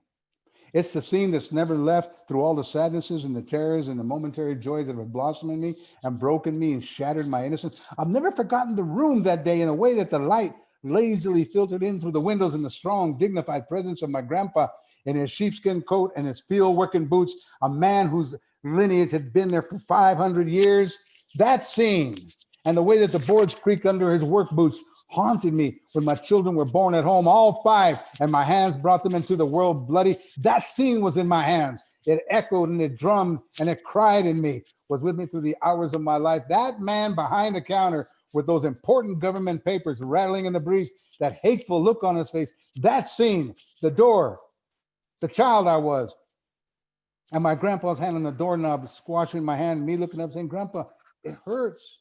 It's the scene that's never left through all the sadnesses and the terrors and the momentary joys that have blossomed in me and broken me and shattered my innocence. I've never forgotten the room that day in a way that the light lazily filtered in through the windows and the strong, dignified presence of my grandpa in his sheepskin coat and his field working boots, a man whose lineage had been there for 500 years. That scene and the way that the boards creaked under his work boots haunted me when my children were born at home, all five, and my hands brought them into the world bloody. That scene was in my hands. It echoed and it drummed and it cried in me, was with me through the hours of my life. That man behind the counter with those important government papers rattling in the breeze, that hateful look on his face, that scene, the door, the child I was, and my grandpa's hand on the doorknob, squashing my hand, me looking up saying, Grandpa, it hurts.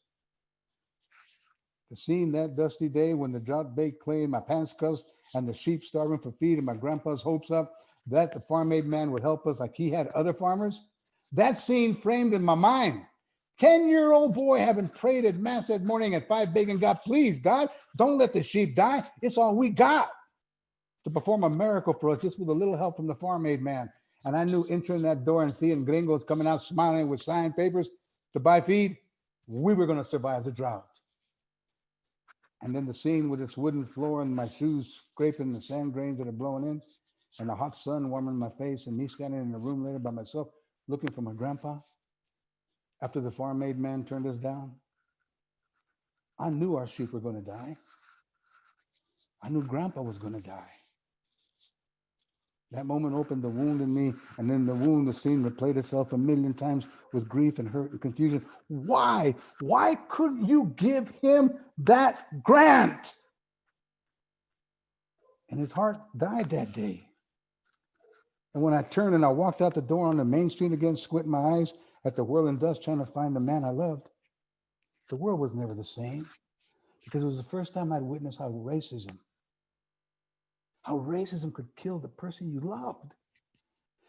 The scene that dusty day when the drought baked clay in my pants cuffs and the sheep starving for feed and my grandpa's hopes up that the farm aid man would help us like he had other farmers. That scene framed in my mind. 10-year-old boy having prayed at mass that morning at 5 begging God, please, God, don't let the sheep die. It's all we got to perform a miracle for us just with a little help from the farm aid man. And I knew entering that door and seeing gringos coming out smiling with signed papers to buy feed, we were going to survive the drought. And then the scene with its wooden floor and my shoes scraping the sand grains that are blowing in and the hot sun warming my face and me standing in the room later by myself looking for my grandpa after the farm aid man turned us down. I knew our sheep were going to die. I knew grandpa was going to die. That moment opened the wound in me, and then the wound, the scene replayed itself a million times with grief and hurt and confusion. Why? Why couldn't you give him that grant? And his heart died that day. And when I turned and I walked out the door on the main street again, squinting my eyes at the whirling dust, trying to find the man I loved, the world was never the same, because it was the first time I'd witnessed how racism could kill the person you loved.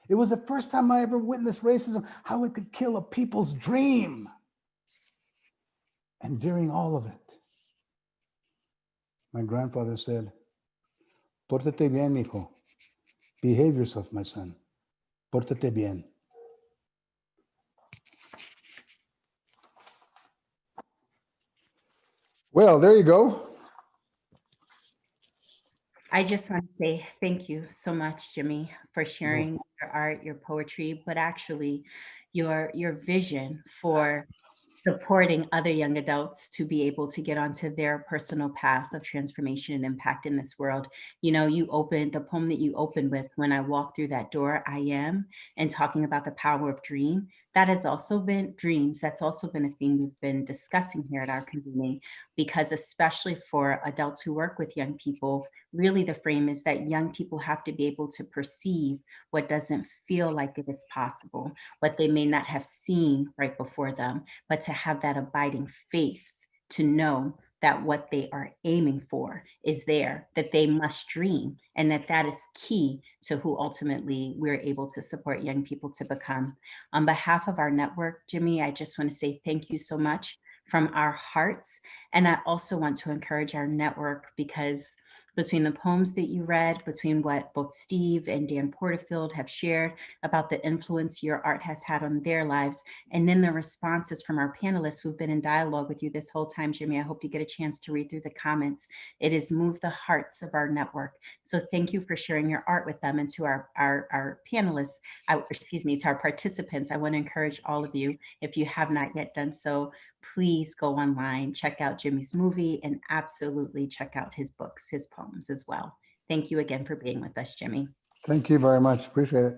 It was the first time I ever witnessed racism, how it could kill a people's dream. And during all of it, my grandfather said, "Pórtate bien, hijo. Behave yourself, my son. Pórtate bien." Well, there you go. I just want to say thank you so much, Jimmy, for sharing your art, your poetry, but actually your vision for supporting other young adults to be able to get onto their personal path of transformation and impact in this world. You know, you opened the poem that you opened with, "When I Walk Through That Door, I Am," and talking about the power of dream. That has also been dreams. That's also been a theme we've been discussing here at our convening, because especially for adults who work with young people, really the frame is that young people have to be able to perceive what doesn't feel like it is possible, what they may not have seen right before them, but to have that abiding faith to know that what they are aiming for is there, that they must dream, and that is key to who ultimately we're able to support young people to become. On behalf of our network, Jimmy, I just want to say thank you so much from our hearts. And I also want to encourage our network, because between the poems that you read, between what both Steve and Dan Porterfield have shared about the influence your art has had on their lives, and then the responses from our panelists who've been in dialogue with you this whole time, Jimmy, I hope you get a chance to read through the comments. It has moved the hearts of our network. So thank you for sharing your art with them. And to our panelists, to our participants, I want to encourage all of you, if you have not yet done so, please go online, check out Jimmy's movie, and absolutely check out his books, his poems as well. Thank you again for being with us, Jimmy. Thank you very much. Appreciate it.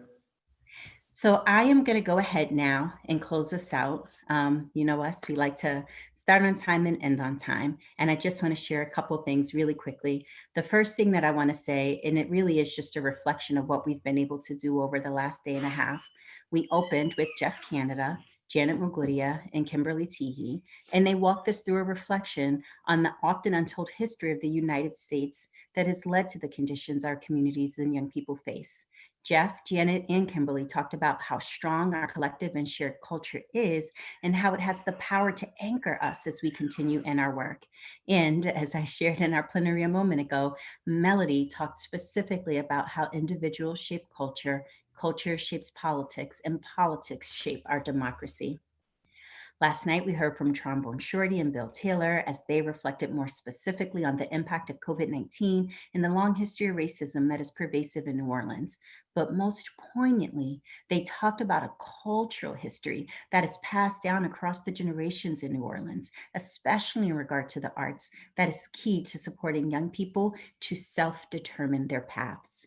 So I am going to go ahead now and close this out. You know us, we like to start on time and end on time. And I just want to share a couple things really quickly. The first thing that I want to say, and it really is just a reflection of what we've been able to do over the last day and a half. We opened with Jeff Canada, Janet Muguria, and Kimberly Teehee, and they walked us through a reflection on the often untold history of the United States that has led to the conditions our communities and young people face. Jeff, Janet, and Kimberly talked about how strong our collective and shared culture is and how it has the power to anchor us as we continue in our work. And as I shared in our plenary a moment ago, Melody talked specifically about how individuals shape culture, culture shapes politics, and politics shape our democracy. Last night, we heard from Trombone Shorty and Bill Taylor as they reflected more specifically on the impact of COVID-19 and the long history of racism that is pervasive in New Orleans. But most poignantly, they talked about a cultural history that is passed down across the generations in New Orleans, especially in regard to the arts, that is key to supporting young people to self-determine their paths.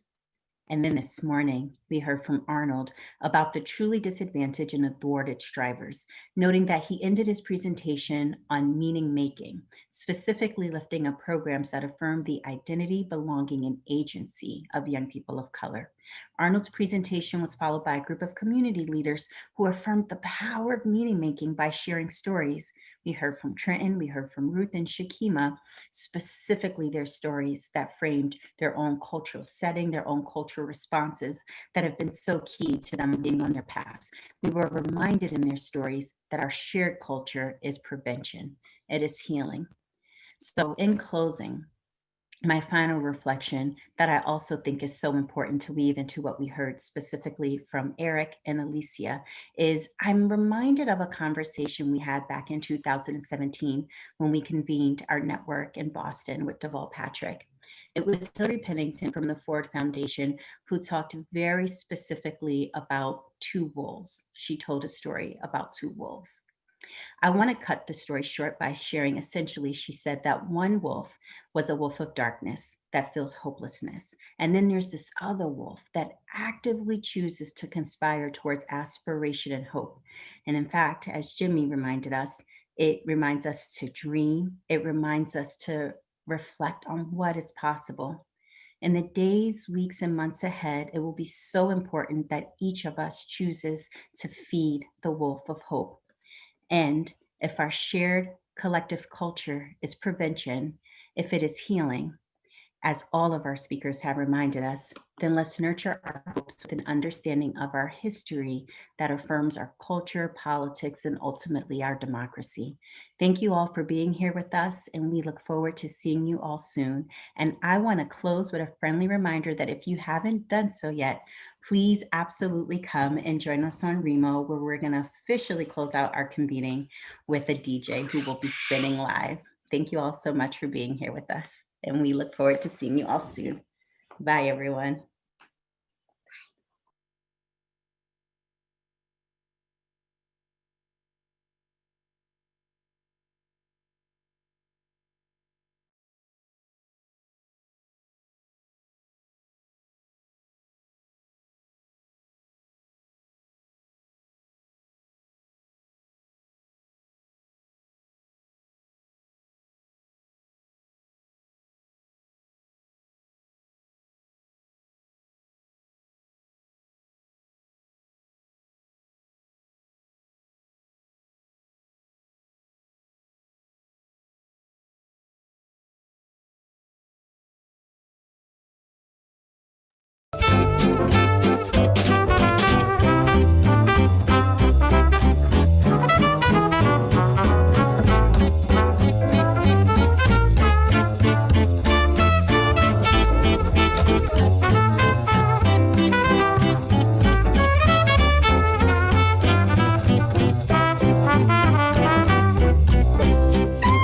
And then this morning, we heard from Arnold about the truly disadvantaged and thwarted strivers, noting that he ended his presentation on meaning making, specifically lifting up programs that affirm the identity, belonging, and agency of young people of color. Arnold's presentation was followed by a group of community leaders who affirmed the power of meaning making by sharing stories. We heard from Trenton, we heard from Ruth and Shakima, specifically their stories that framed their own cultural setting, their own cultural responses that have been so key to them being on their paths. We were reminded in their stories that our shared culture is prevention, it is healing. So in closing, my final reflection that I also think is so important to weave into what we heard specifically from Eric and Alicia is I'm reminded of a conversation we had back in 2017 when we convened our network in Boston with Deval Patrick. It was Hillary Pennington from the Ford Foundation who talked very specifically about two wolves. She told a story about two wolves. I want to cut the story short by sharing essentially, she said that one wolf was a wolf of darkness that feels hopelessness. And then there's this other wolf that actively chooses to conspire towards aspiration and hope. And in fact, as Jimmy reminded us, it reminds us to dream. It reminds us to reflect on what is possible. In the days, weeks, and months ahead, it will be so important that each of us chooses to feed the wolf of hope. And if our shared collective culture is prevention, if it is healing, as all of our speakers have reminded us, then let's nurture our hopes with an understanding of our history that affirms our culture, politics, and ultimately our democracy. Thank you all for being here with us, and we look forward to seeing you all soon. And I want to close with a friendly reminder that if you haven't done so yet, please absolutely come and join us on Remo, where we're going to officially close out our convening with a DJ who will be spinning live. Thank you all so much for being here with us, and we look forward to seeing you all soon. Bye, everyone.